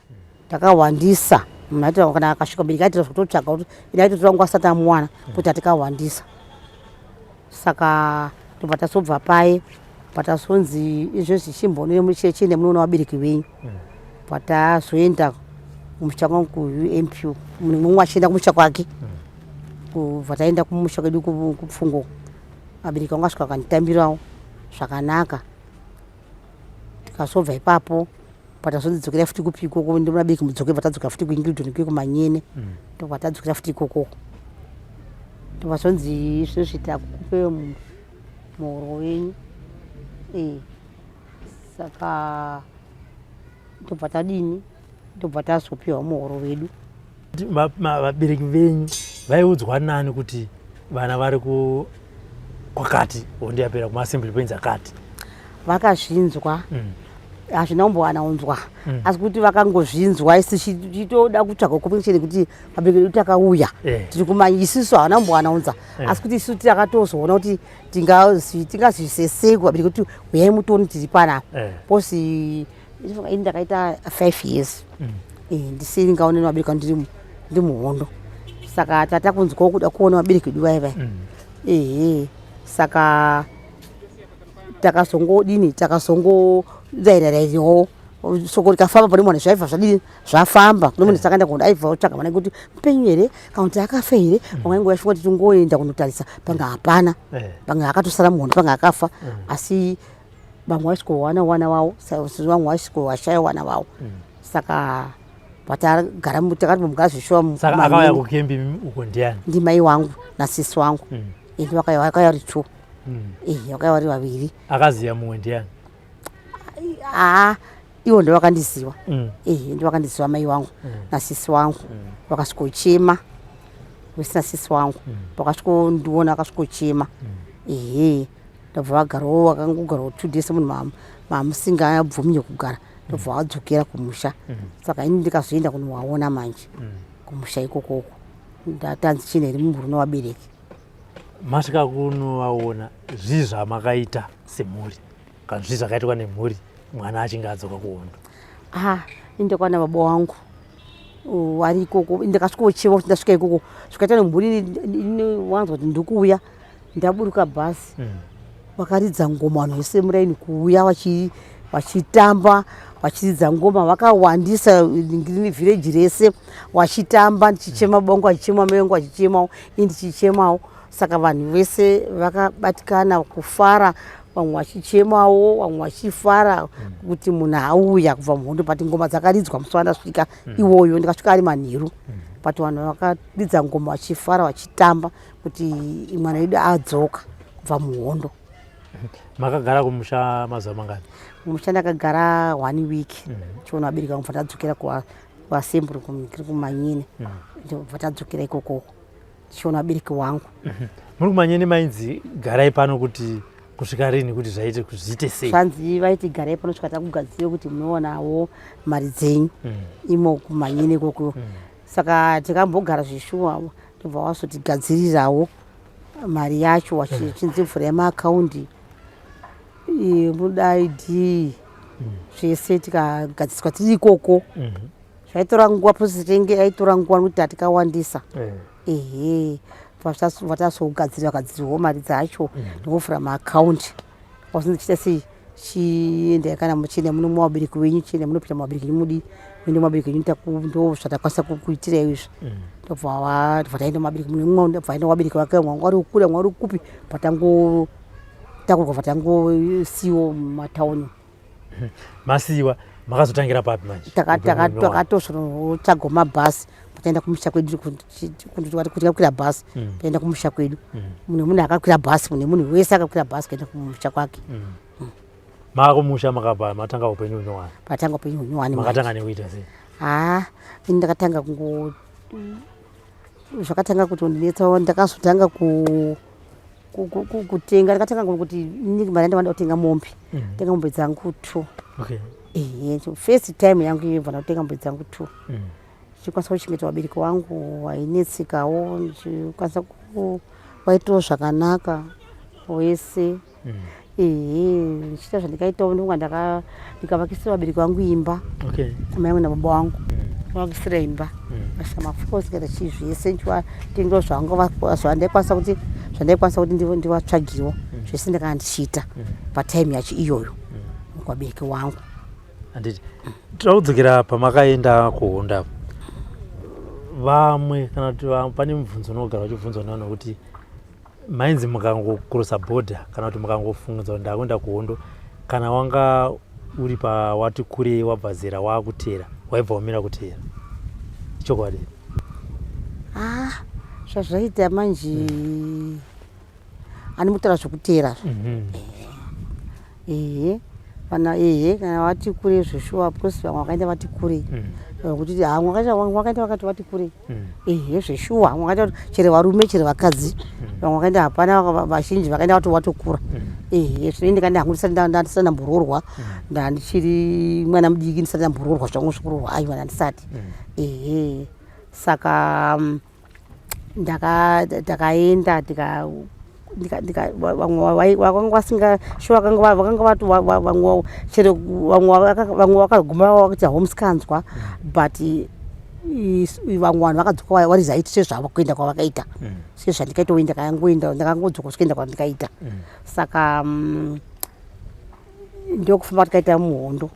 takawandisa munhu aita kana akasvika mubereki aitira zvokutotsvaga kuti ine aitotora nguva asati amuwana kuti atikawandisa saka tobva tasobva paye patasonzi izvo zvichimbono mucheche nemunoona vabereki venyu patazoenda kumusha kwangu kuumpu mune mumwe achienda kumusha kwake kubva taenda kumusha kwedu kupfungo abereki vangu asvika vakanditambirawo zvakanaka tikazobva ipapo patazondidzokera futi kupi ikoko ndi vabereki mudzoke vatadzokera futi kuingiridhoni kuye kumanyene ndobva tadzokera futi ikokoko ndobvazonzi izvozvi takupe muhoro wenyu saka ndobva tadini ndobva tazopiwa muhoro wedu. Vabereki venyu vaiudzwa nani kuti vana vari kwakati ondiyapera kumaasembly points akati? Vakazvinzwa hazvina kumboanaunzwa asi kuti vakangozvinzwa isi chitoda kutsvaga kopekesheni kuti vabereki vedu takauya tiri kumanyi isusu havana kumboanaunza asi kuti isu takatozoona kuti tingazvisesei kuvabereki kuti uyai mutoni tiri panapa posi ini ndakaita 5 years ndisiri ngaone nevabereki vangu ndiri muhondo saka tata kunzwawo kuda kuona vabereki vedu vaivai saka takazongodini takazongodairarairiwo soko rikafamba pane mwana zvaibva zvadini zvafamba kune munhu takaenda kuno aibva otsvaga mwana kuti mupenyu here kana kuti akafa here vamwe nguva yasvika kuti tingoenda kunotarisa pamwe hapana pamwe akatosara muhondo pamwe akafa asi vamwe vaisikowana wana wavo vamwe vaisikoashaya wana wavo saka takati mugara zvishuwa. Saka akauya kukembi uko ndiani? Ndi mai wangu nasisi wangu ndi vakauya vari 2 vakauya vari vaviri. Akaziya mumwe ndiani? Ivo ndo vakandiziva ndo vakandiziva mai wangu nasisi wangu vakasvikochema wesina sisi wangu vakasvikondiona vakasvikochema ndobva vagarawo vakangogarawo 2 days munhu mamusingabvumiye kugara ndobva vadzokera kumusha saka ini ndikazoenda kunowaona manje kumusha ikokoko ndatanzi chine iri mumhuri nevabereki. Masvika kunovaona zvii zvamakaita semhuri kana zvii zvakaitwa nemhuri mwana achinge adzoka kuhondo? Indakwana baba wangu ari ikoko ndakasvikochema kuti ndasvika ikoko zvikaita nemhuri wanzwa kuti ndikuuya ndaburuka bhasi vakaridza ngoma vanhu vese muraini kuuya vachitamba vachiridza ngoma vakawandisa vhireji rese vachitamba ndichichema bongo achichema mayengo achichemawo indichichemawo saka vanhu vese vakabatikana kufara vamwe vachichemawo vamwe vachifara kuti munhu auya kubva muhondo pati ngoma dzakaridzwa musi wandasvika iwoyo ndikasvika ari manheru pati vanhu vakaridza ngoma vachifara vachitamba kuti mwana wedu adzoka kubva muhondo. Makagara kumusha mazuva mangani? Kumusha ndakagara 1 week chiona vabereki vangu bva tadzokera kuasembly kumanyene ndobva tadzokera ikokoko chiona vabereki vangu. Muri kumanyene mainzi garai pano kuti kusvika rini kuti zviite sei? Zvanzi vaiti garai pano svika takugadzira kuti munowonawo mari dzenyu imo kumanyene ikoko saka tikambogara zvishuwa ndobva vazotigadzirirawo mari yacho vachinzi mvura yemaakaundi mudaidhi zvese tikagadziswa tiri ikoko zvaitora nguva puresidende aitora nguva nokuti hatikawandisa vatazogadzira vagadziriwo mari dzacho nokuvhura maakaundi wasinzi chita sei chiendai kana muchienda muno muvabereki venyu chienda munopinda muvabereki venyu mudi ende muvabereki venyu ndo zvatakwanisa kuitira izvi ndobva taenda muvabereki mumwe vaenda muvabereki vake mwangu ari kure mwari kupi patangotakurwa patangosiyiwa mumatauni. Masiyiwa makazotangira papi manje? Takatozotsvaga mabhasi pataenda kumusha kwedu kuti kakwira bhasi taenda kumusha kwedu mune munhu akakwira bhasi mune munhu wese akakwira bhasi kaenda kumusha kwake. Makakumusha makabva matanga upenyu hunyowani? Patanga upenyu hunyowani. Makatanga nekuita sei? Ini ndakatanga zvakatanga kutondinetsa ndakazotanga kutenga ndakatanga kuti inini mari ndavanda kutenga mombe tenga mombe dzangu 2 first time yangu yebva ndakutenga mombe dzangu 2 ndichikwanisa kuchengeta vabereki vangu vainetsikawo, ndichikwanisa kuvaitirawo zvakanaka wese. Ndichiita zvandikaitawo ndonga ndikavakisira vabereki vangu imba, mai vangu nababa vangu vakisira imba vashama fuko sikaita chii zvese ndichivatengerawo zvandaikwanisa kuti ndivatsvagirewo zvese ndakanga ndichiita patime yacho iyoyo vabereki vangu. Handiti taudzokera pamakaenda kuhonda vamwe kana kuti pane mubvunzo unogara uchibvunzwa nevanhu kuti mainzi mukangokurosa bhodha kana kuti mukangofungidzwa kuti ndakuenda kuhondo kana wanga uri pawati kurei wabva zera waakutera waibva wamira kutera chokwadi? Zvazvaita manje ani mutara zvokutera kana wati kurei zveshuwa because vamwe vakaenda vati kurei kuti wakaenda vakati vati kurei zveshuwa vamwe vakaita kuti chero varume chero vakadzi vamwe vakaenda hapana vazhinji vakaenda watokura zvinoende kandi hangu ndisati ndambororwa ndandichiri mwana mudiki ndisati ndambororwa zvangu zvokurorwa aiwa ndandisati saka ndakaenda vakanga vasinga shuwa vakanga chero vamwe vakaguma vakati homsikanzwa but vamwe vanhu vakadzoka varizaiti sezvavo kuenda kwavakaita sezvandikaitawo ndakangodzoka kusvikaenda kwandikaita saka ndokufamba tikaita muhondo.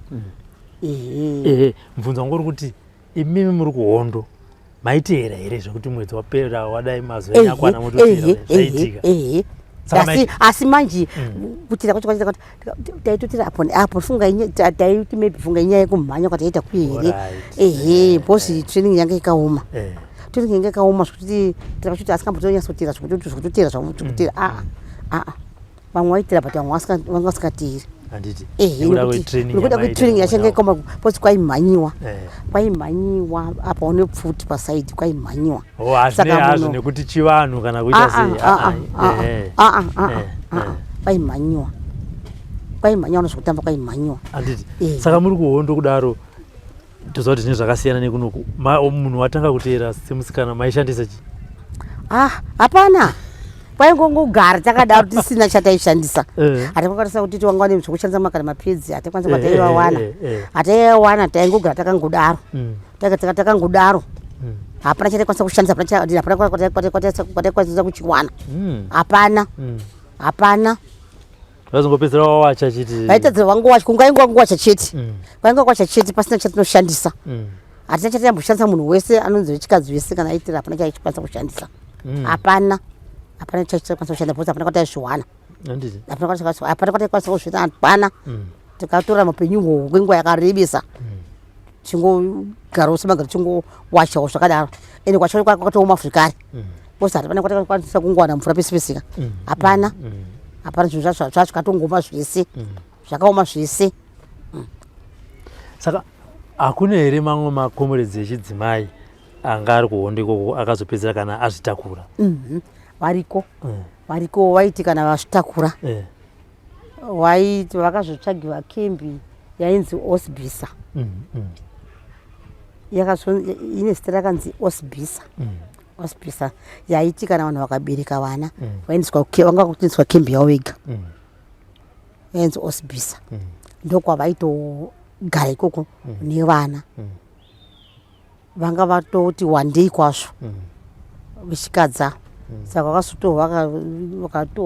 Mubvunzo wangu uri kuti imimi muri kuhondo maiteera here zvekuti mwedzi wapera wadai mazuva enyakwana mototera zvaitika? Asi manje kutira kwacho taitotira apo neapo taiti maybe funga inyaya yekumhanya kwataita kuye here bosi training yange ikaoma training yange ikaoma zvokuti takachuti asikambotonyasotera zvokutotera zvokutotera vamwe vaitira but vamwe vanga vasikateri. Nekuda kwetraining yachange ikaoma bosi kwaimhanyiwa apa une pfuti pasaidi kwaimhanyiwa hazvo nekuti chivanhu kana kuita sei kwaimhanyiwa nozvokutamba kwaimhanyiwa. Saka muri kuhondo kudaro toziva kuti zvine zvakasiyana nekunoku munhu watanga kuteera semusikana maishandisa chi? Hapana kwaingongogara takadaro tisina chataishandisa hatakwanisa kuti tiwanga ne zvokushandisa makana mapedzi hatakwanisa kwataiwana taingogara takangodaro takangodaro hapana chatakwanisa kushandisa hapana kwatakwanisa kuchiwana hapana vazongopedzera wawacha chiti vaitadzira wangowacha kungainga wangowacha chete kwainga kwacha chete pasina chatinoshandisa hatina chatamboshandisa munhu wese anonzi wechikadzi wese kana aitira hapana chaikwanisa kushandisa hapana chaikwanisa kushanda bhosi hapana kwataizviwana hapana kwataikwanisa kuzviita hapana tikatora mapenyuho kwenguva yakarebesa chingogarawo semagara chingowachawo zvakadaro ende kwacho kwakatooma zvikare bhosi hapana kwatakwanisa kungowana mvura pese pesika hapana zvinhu zvazvikatongoma zvese zvakaoma zvese. Saka hakuna here mamwe makomoredzi echidzimai anga ari kuhondo ikoko akazopedzera kana azvitakura? Variko vaiti kana vazvitakura vaiti vakazotsvagiwa kembi yainzi Osbisa ine zita rakanzi Osbisa yaiti kana vanhu vakabereka vana vanga kutoiswa kembi yavo vega yainzi Osbisa ndokwavaitogara ikoko nevana vanga vatoti wandei kwazvo vechikadza saka vakatorwa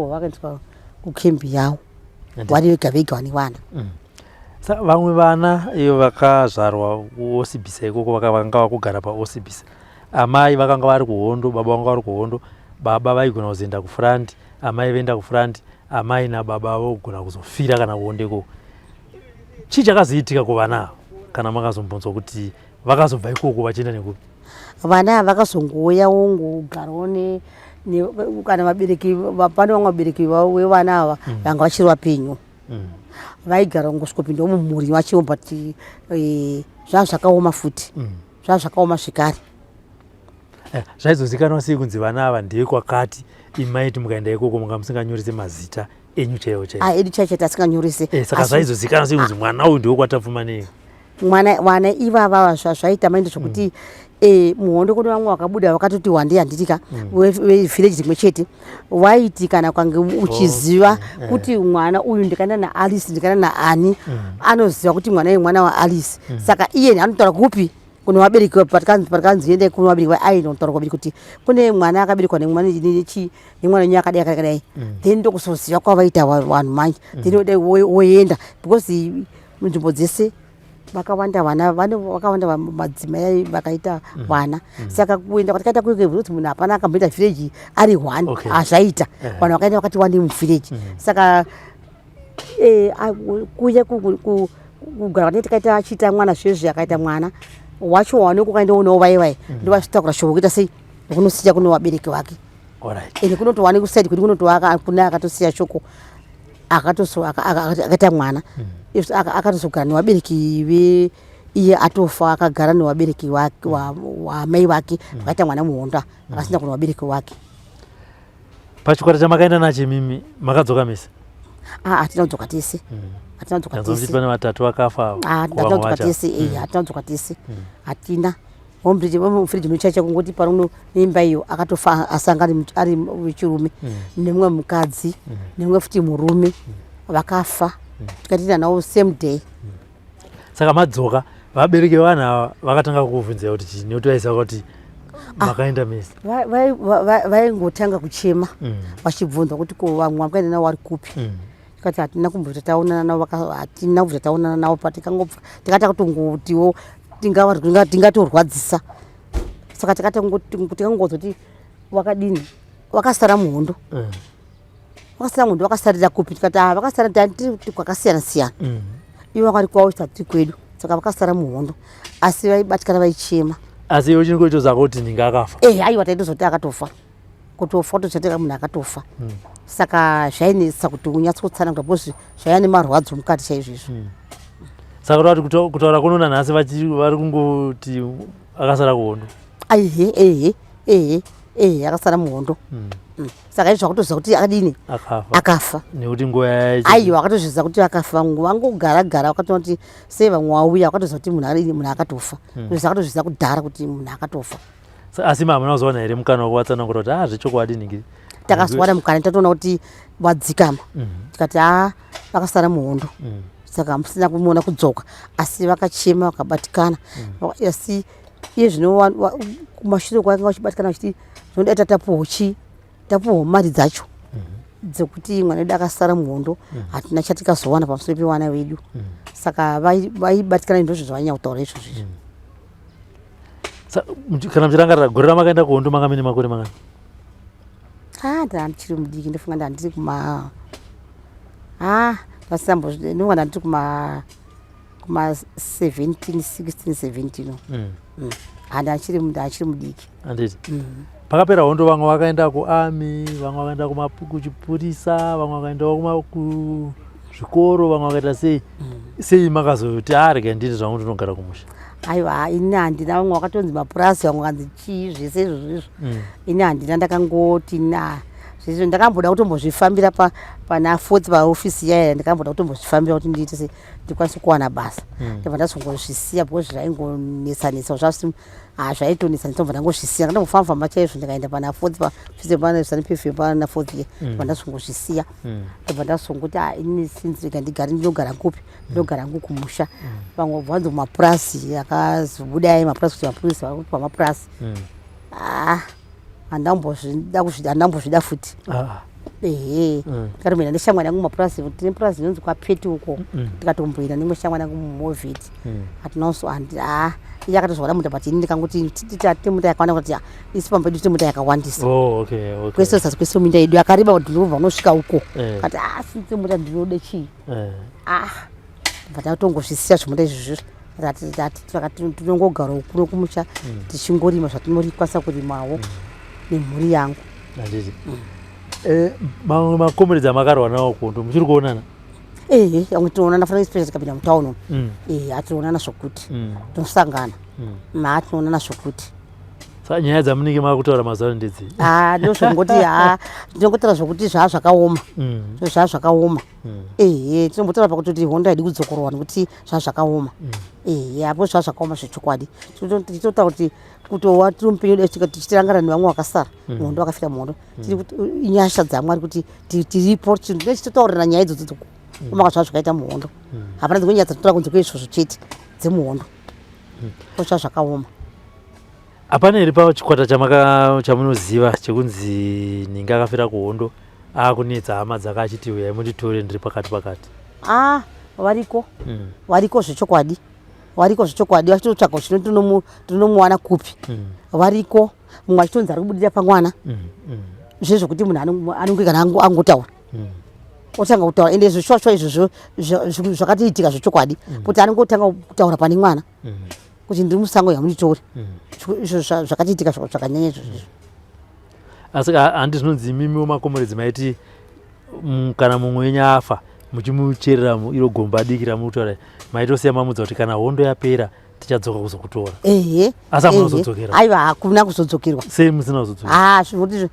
vakaendeswa kukembi yavo vari vega vega vane vana. Vamwe vana iyo vakazvarwa kuOsibisa ikoko vanga vakugara paOsibisa amai vakanga vari kuhondo baba vanga vari kuhondo baba vaigona kuzoenda kufrandi amai voenda kufrandi amai nababa vogona kuzofira kana kuhondo ikoko. Chii chakazoitika kuvana kana makazombonzwa kuti vakazobva ikoko vachienda nekupi? Vana vakazongouya wongogarawo kana vabereki pane vamwe vabereki vevana ava vanga vachiri vapenyu vaigara ngosvikopindawo mumhuri vachiomba kuti zvava zvakaoma futi zvava zvakaoma zvikare. Zvaizozikanwa sei kunzi vana ava ndekwakati imaiti mukaenda ikoko munga musinganyorese mazita enyu chaiwo chaiwo? Edu chaiwo chaiwo tasinganyorese. Saka zvaizozikanwa sei kunzi mwana uyu ndewokwatapfuma nei? Mwana ivava zvaita maindi zvokuti muhondo kune vamwe vakabuda vakatoti wandei handitika vevhileji rimwe chete waiti kana ukange uchiziva kuti mwana uyu ndikaenda naalice ndikaenda naani anoziva kuti mwana uyu mwana waalice saka iye anotaura kupi kune vabereki patikanzi endai kune vabereki vainotaura kwabiri kuti kune mwana akaberekwa nemwana wenyu akadai akadai then ndokuzoziva kwavaita vanhu manje then odai woenda because munzvimbo dzese vakawanda vana vakawanda madzimai vakaita vana saka kuenda kwatakaita kuti munhu hapana akamboita vhileji ari one hazvaita vanhu vakaenda vakati wandei muvhileji saka kuya kugara kwanei takaita achiita mwana zvezve akaita mwana wacho waoneko ukaendoonawo vaivai ndovachitaura shoko kuita sei nekunosiya kune vabereki vake ende kunotowane kusaidi kuti kunotovaka kune akatosiya shoko akaita mwana akatozogara nevabereki iye atofa akagara nevabereki wamai vake vakaita mwana muhonda akasinda kune vabereki vake. Pachikwata chamakaenda nacho mimi makadzoka mese? Hatina kudzoka tese. Pane vatatu vakafa. Hatina kudzoka tese. Hatina kudzoka tese. Hatina. Mufiriji muchacha kungoti pano neimba iyo akatofa asanga ari wechirume nemumwe mukadzi nemumwe futi murume vakafa tikaita nawo same day. Saka madzoka vabereki vana ava vakatanga kukubvunza kuti chii nekuti vaiziva kuti makaenda mese? Vaingotanga kuchema vachibvunza kuti ko vamwe vakaenda navo vari kupi. Tikati hatina kumboti taonana navo, hatina kubvita taonana navo tikata kutongotiwo tingatorwadzisa saka tikangodzoti wakadini wakasara muhondo wakasarira kupi tikati vakasara titi kwakasiyana siyana ivo vakati kwavo tati kwedu saka vakasara muhondo asi vaibatikana vaichema. Asi iwe chinikoitoza kuti ninga akafa? Aiwa taitozoti akatofa kutofa kutochateka munhu akatofa saka zvainetsa kuti unyatsotsanangura because zvaiva nemarwadzo mukati chaizvizvo. Saka vari kutaura kunoona nhasi vari kungoti akasara kuhondo? Akasara muhondo saka izvo akutoziva kuti akadini akafa nekuti nguva aiwa akatozviziva kuti akafa vangogara vakatoona kuti sei vamwe wauya vakatoziva kuti munhu akatofa akatozviziva kudhara kuti munhu akatofa. Asi hamuna kuzowana here mukana wekuvatsanangura kuti zvechokwadi ningiri? Takazowana mukana tatoona kuti wadzikama tikati akasara muhondo saka musina kumuona kudzoka asi vakachema vakabatikana asi iye zvino kumashure kwake vachibatikana vachiti zvinoda tapuhwa mari dzacho dzekuti mwana wedu akasara muhondo hatina chatikazowana pamusoro pevana vedu saka vaibatikana ndozvo zvavanyakutaura izvozvo. Kana muchirangarira gore ramakaenda kuhondo makamene makore mangani? Ndichiri mudiki ndofunga ndandiri kuma ndinonga ndandiri kuma 17 16 17 ndachiri mudiki. Handiti pakapera hondo vamwe vakaenda kuarmy, vamwe vakaenda kuchipurisa, vamwe vakaendawo kuzvikoro, vamwe vakaita sei makazoti rega nditi zvangu ndinogara kumusha? Aiwa ini handina, vamwe vakatonzi mapurasi, vamwe vakanzi chii zvese izvozvo ini handina, ndakangoti zvizvo ndakamboda kutombozvifambira pana foti paofisi yaya, ndakamboda kutombozvifambira kuti ndiite ndikwanise kuwana basa ndobva ndazongozvisiya because zvaingonetsanetsa zvaitonetsa ndobva ndangozvisiya ndambofamba chaizvo ndikaenda pana foti paofisi panazanipf pana foti ndobva ndazongozvisiya ndobva ndazongoti ini sinzi ndigari ndinogara ngupi ndinogara ngu kumusha. Vamwe bvanzo mapurasi akazobudai mapurasi kuti mapurisi vari kupa mapurasi handambozvida futi. Tikatomboenda neshamwari yangu mapurasi, tine purasi inonzi kwaPeti uko, tikatomboenda nemwe shamwari yangu mumovheti hatinaso iye akatozvada muta but ini ndikangoti tite muta yakawanda kuti isi pamba pedu tine muta yakawandisa kwese sasi kwese minda yedu yakareba kuti ndinobva unosvika uko kati sinise muta ndinode chii bva tatongozvisiya zvomuta izvozvo takati tinongogara kuno kumusha tichingorima zvatinorikwanisa kurimawo nemhuri yangu. Mamwe makomeredzi amakarwa nawo kuhondo muchiri kuonana? Amwe tinoonana fana especially tikapinda mutauno atinoonana zvokuti tinosangana tinoonana zvokuti Saka nyaya dzamunenge makutaura mazuva ano ndedzi. Ndozvongoti ndinongotaura zvokuti zvazvakaoma. Zvazvakaoma. Tinombotaura pakutoti hondo haidi kudzokorwa nekuti zvazvakaoma. Apo zvazvakaoma zvechokwadi. Tinotaura kuti kutova tiri mupenyu tichirangana nevamwe vakasara muhondo vakafira muhondo inyasha dzaMwari kuti tiripo tichitotaurira nyaya idzodzo omaka zvazvakaita muhondo. Hapana dzimwe nyaya dzatotora kunze kweizvozvo chete dzemuhondo. Zvazvakaoma. Hapana here pachikwata chamunoziva chekunzi Ningi akafira kuhondo akunetsa hama dzake achiti uyai munditore ndiri pakati pakati? Variko zvechokwadi. Vachitotsvaga kuti tinomuwana kupi. Variko mumwe achitonzi ari kubudira pamwana. Zvezvokuti munhu anongwe kana angotaura. Otanga kutaura ende zvishwashwa izvozvo zvakatiitika zvechokwadi kuti anongotanga kutaura pane mwana kuti ndiri musango yamunditori. Izvo zvakatiitika zvakanyanya izvozvo. Asi handi zvinonzi imimi wemakomoredzi maiti kana mumwe wenyu afa muchimucherera iro gomba diki ramunotaura maitosiya mamudza kuti kana hondo yapera tichadzoka kuzokutora. Asi hamunozodzokera? Aiwa, hakuna kuzodzokerwa. Sei musina kuzodzokera? Zvinokuti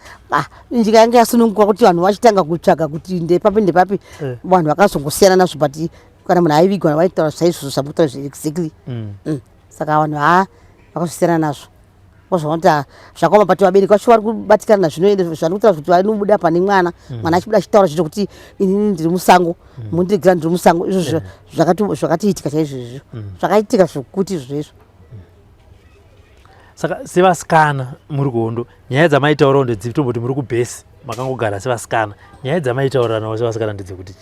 nyika yange yasununguka kuti vanhu vachitanga kutsvaga kuti ndepapi ndepapi vanhu vakazongosiyana nazvo but kana munhu aivigwa vaitaura saizvozvo zvamutaura exactly. Saka vanhu vakazosiyana nazvo. Kozvaona kuti zvakaoma but vabereki vacho vari kubatikana nazvino ende zvari kutaura kuti vanobuda pane mwana achibuda achitaura zvito kuti inini ndiri musango mundiregira ndiri musango. Izvo zvakatiitika chaizvozvo zvakaitika zvokuti izvozvo. Saka sevasikana muri kuhondo nyaya dzamaitaurawo ndedzipi? Tomboti muri kubhesi makangogara sevasikana nyaya dzamaitaura nawo sevasikana ndedzekuti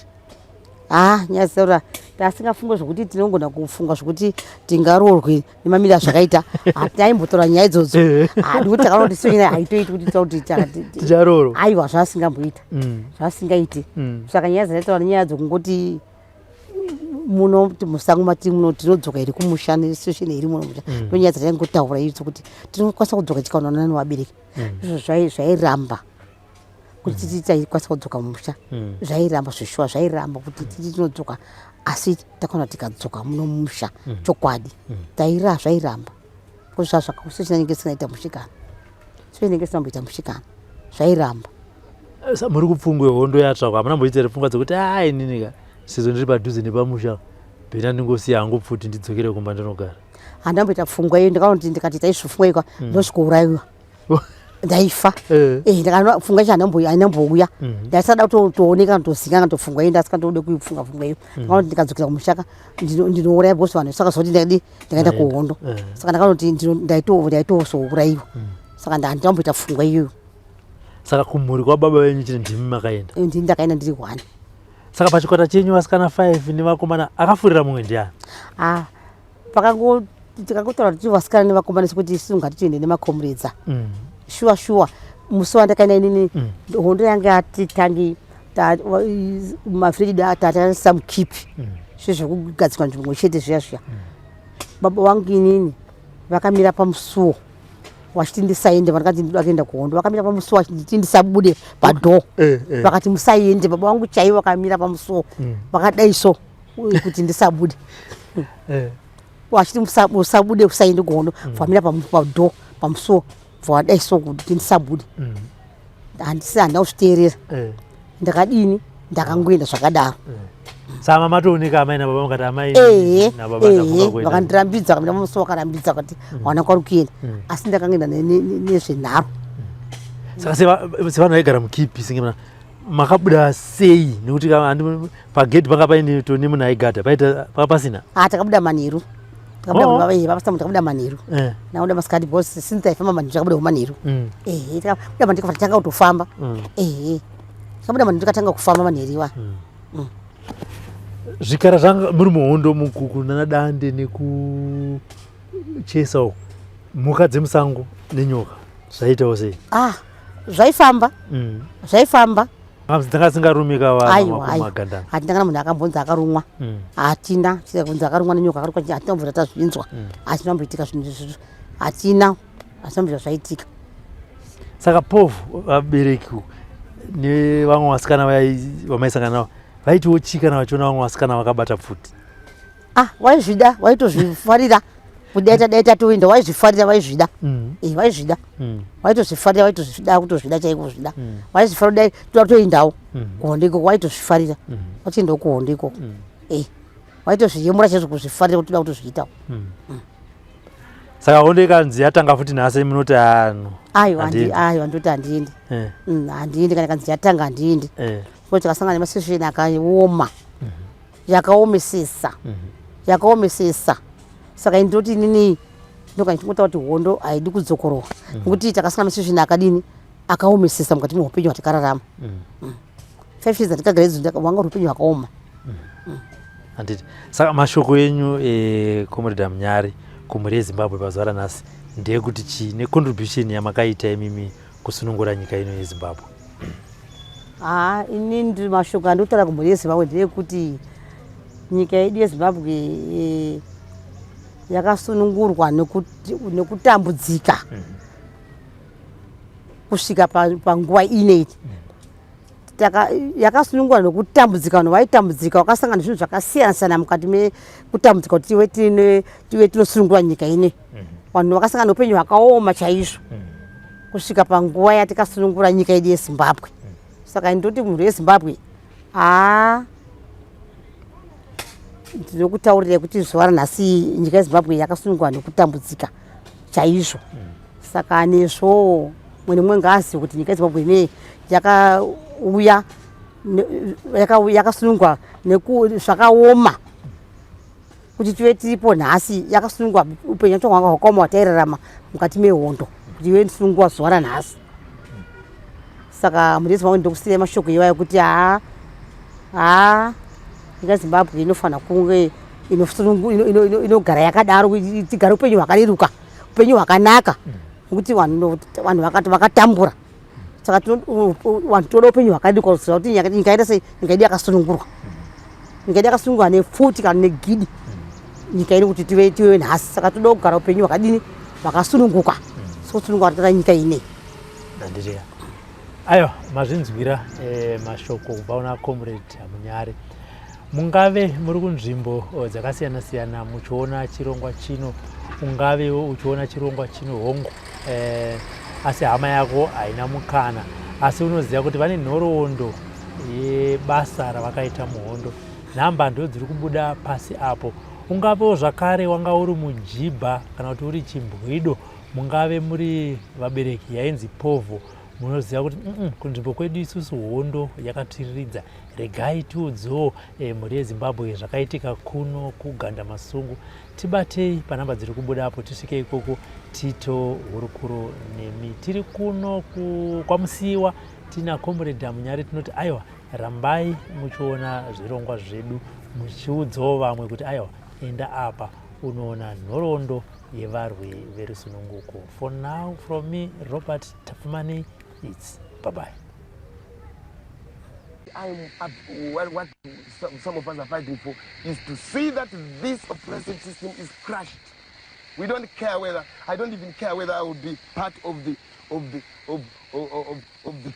nyaya dzataura tasingafunga zvokuti tinongona kufunga zvokuti tingaroorwe nemamiri azvakaita. Hataimbotaura nyaya idzodzo nekuti takanoti soina haitoiti kuti tauti ticharoorwa. Aiwa, zvaasingamboita zvaasingaiti. Saka nyaya dzataura nyaya dzokungoti muno musango mati muno tinodzoka iri kumusha nesituation iri muno musha ndonyaya dzataingotaura idzi kuti tinokwanisa kudzoka tikaonana nevabereki. Izvo zvairamba kuti taikwanisa kudzoka mumusha. Zvairamba zvishwa zvairamba kuti titi tinodzoka asi takaona tikadzoka muno mumusha chokwadi zvairamba zvakausichinainge sinaita mushikana soinenge sinamboita mushikana zvairamba. Muri kupfungwe hondo yatsvakwa hamuna mboita here pfungwa dzokuti ininika sezvo ndiri padhuze nepamusha bhena ndingosiya hangu pfuti ndidzokere kumba ndinogara? Handamboita pfungwa iyo. Ndikaona kuti ndikati taizvofungwa ikwa ndosvikourayiwa ndaifa. Pfungwa icho hainambouya. Ndaisada kutooneka ndozikanwa topfungwa iyo ndasikandode kuifunga pfungwa iyo. Ndikaona kuti ndikadzokera kumushaka ndinouraya bhosi vanhu saka zoti ndingaenda kuhondo. Saka ndakaona kuti ndaitozourayiwa. Saka handamboita pfungwa iyoyo. Saka kumhuri kwababa venyu chine ndimi makaenda? Ndini ndakaenda ndiri 1. Saka pachikwata chenyu vasikana 5 nevakomana akafurira mumwe ndiani? Tikakotaura kuti vasikana nevakomana sekuti isusu ngatitiende nemakomuredza. Shuwa musi wandakaenda inini hondo yange atitangi mafredi tataisa mukipi zvezvekugadzikwa nzvimbo chete zviya. Baba wangu inini vakamira pamusuwo wachiti ndisaende, vakati ndinoda kuenda kuhondo, vakamira pamusuwo wachiti ndisabude padhoo. Vakati musaende, baba wangu chaivo vakamira pamusuwo vakadai so kuti ndisabude. Wachiti musabude usaende kuhondo, famira padhoo pamusuwo vadai so kuti ndisabude. Handina kuzviteerera. Ndakadini ndakangoenda zvakadaro. Sama matooneka amai nababa mukati amai nababa vakandirambidza, vakamira pamusuwo vakarambidza kuti hawana kwari kuenda, asi ndakangoenda nezvenharo. Saka sevanhu vaigara mukipi singe makabuda sei? Nekuti pagedhi panga paine toni munhu aigadha pasina? Takabuda manheru. Takabuda manheru. Nauda masikati bhosi since taifamba manheru takabuda manheru. Takabuda manheru tikatanga kutofamba. Takabuda manheru tikatanga kufamba manheru iwa. Zvikara zvanga muri muhondo kunana dande nekuchesa mhuka dzemusango nenyoka zvaitawo sei? Zvaifamba. Dzanga dzisingarumika vamagandana? Hatina munhu akambonzi akarumwa. Hatina kunzi akarumwa nenyoka hatina mbura tazvinzwa. Hatina mboitika zvinhu izvozvo. Hatina mbura zvaitika. Saka povhu vabereki nevamwe vasikana vamaisangana navo vaitiwo chika vachiona vamwe vasikana vakabata pfuti? Waizvida, waitozvifarira. Kudeta tuinda waizvifarira waizvida. Waizvida. Waitozvifarira waitozvida kutozvida chaiko zvida. Waizvifarira toda kutoindawo. Kuhondiko waitozvifarira. Wachienda kuhondiko. Waitozviyemura chaizvo kuzvifarira kuti toda kutozviitawo. Saka hondo ikanzi yatanga futi nhasi munoti anhu. Ayo andoti handiendi. Handiendi kana kanzi yatanga handiendi. Kuti takasangana nemasession akaoma. Yakaomesesa. Yakaomesesa. Saka indoti inini ndokandikuta kuti hondo haidi kudzokorowa. Ngokuti takasangana nemasession akadini akaomesesa mukati meupenyu hwatikararama. 5 years atikagara idzo wanga upenyu hwakaoma. Handiti. Saka mashoko enyu Comrade Munyari kumhuri yeZimbabwe pazuva ranhasi ndeyekuti chii necontribution yamakaita imimi kusunungura nyika ino yeZimbabwe? Inini ndiri mashoko andotaura kumhuri yeZimbabwe ndeyekuti nyika yedu yeZimbabwe yakasunungurwa nekutambudzika kusvika panguva inei. Yakasunungurwa nekutambudzika, vanhu vaitambudzika, wakasangana zvinhu zvakasiyana-siyana mukati mekutambudzika kuti tive tinosunungura nyika ine. Vanhu vakasangana neupenyu hwakaoma chaizvo kusvika panguva yatikasunungura nyika yedu yeZimbabwe. Saka ndoti mhuri yeZimbabwe ndinokutaurirai kuti zuva ranhasi nyika yeZimbabwe yakasunungurwa nekutambudzika chaizvo. Saka nezvo mwene mumwe ngaazive kuti nyika yeZimbabwe ine yakauya yakasunungurwa zvakaoma kuti tive tiripo nhasi. Yakasunungurwa upenyu hwacho hwanga hwakaoma hwatairarama mukati mehondo kuti ive sunungurwa zuva ranhasi. Saka mhuri yeZimbabwe ndokusiyai mashoko iwayo kuti nyika yeZimbabwe inofanira kunge inogara yakadaro, tigare upenyu hwakareruka, upenyu hwakanaka, nokuti vanhu vakatambura. Saka vanhu toda upenyu hwakareruka kuziva kuti nyika yedu sei, nyika yedu yakasunungurwa. Nyika yedu yakasunungurwa nepfuti kana negidi nyika ino kuti tive nhasi. Saka toda kugara upenyu hwakadini hwakasununguka sokusunungurwa tata nyika inei. Ndandirira. Ayo mazvinzwira mashoko kubva kuna Comrade Munyari. Mungave muri kunzvimbo dzakasiyana-siyana muchiona chirongwa chino, ungavewo uchiona chirongwa chino hongu, asi hama yako haina mukana, asi unoziva kuti vane nhoroondo yebasa ravakaita muhondo, nhamba ndo dziri kubuda pasi apo. Ungavewo zvakare wanga uri mujibha kana kuti uri chimbwido, mungave muri vabereki yainzi povho, munoziva kuti kunzvimbo kwedu isusu hondo yakatiriridza, regai tiudzewo mhuri yeZimbabwe zvakaitika kuno kuganda masungu. Tibatei panhamba dziri kubuda apo, tisvike ikoko tito hurukuro nemi. Tiri kuno kwamusiiwa tina Comrade Munyari, tinoti aiwa rambai muchiona zvirongwa zvedu, muchiudzawo vamwe kuti aiwa enda apa unoona nhoroondo yevarwi verusununguko. For now, from me, Robert Tafumani, it's bye-bye. What some of us are fighting for is to see that this oppressive system is crushed. We don't care whether, I don't even care whether I would be part of the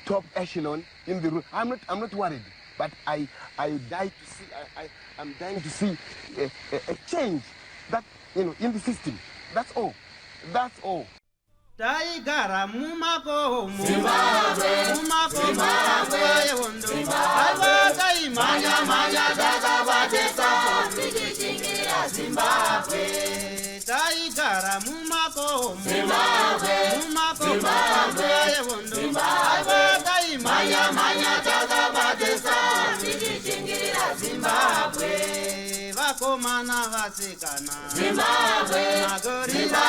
top echelon in the room. I'm not worried, but I die to see. I'm dying to see a change that in the system. That's all. That's all. Taigara mumakomo Zimbabwe Zimbabwe yehondo Zimbabwe manya dakabatesa tichingira Zimbabwe Taigara mumakomo Zimbabwe yehondo Zimbabwe manya dakabatesa tichingira Zimbabwe vakomana vasikana Zimbabwe magorira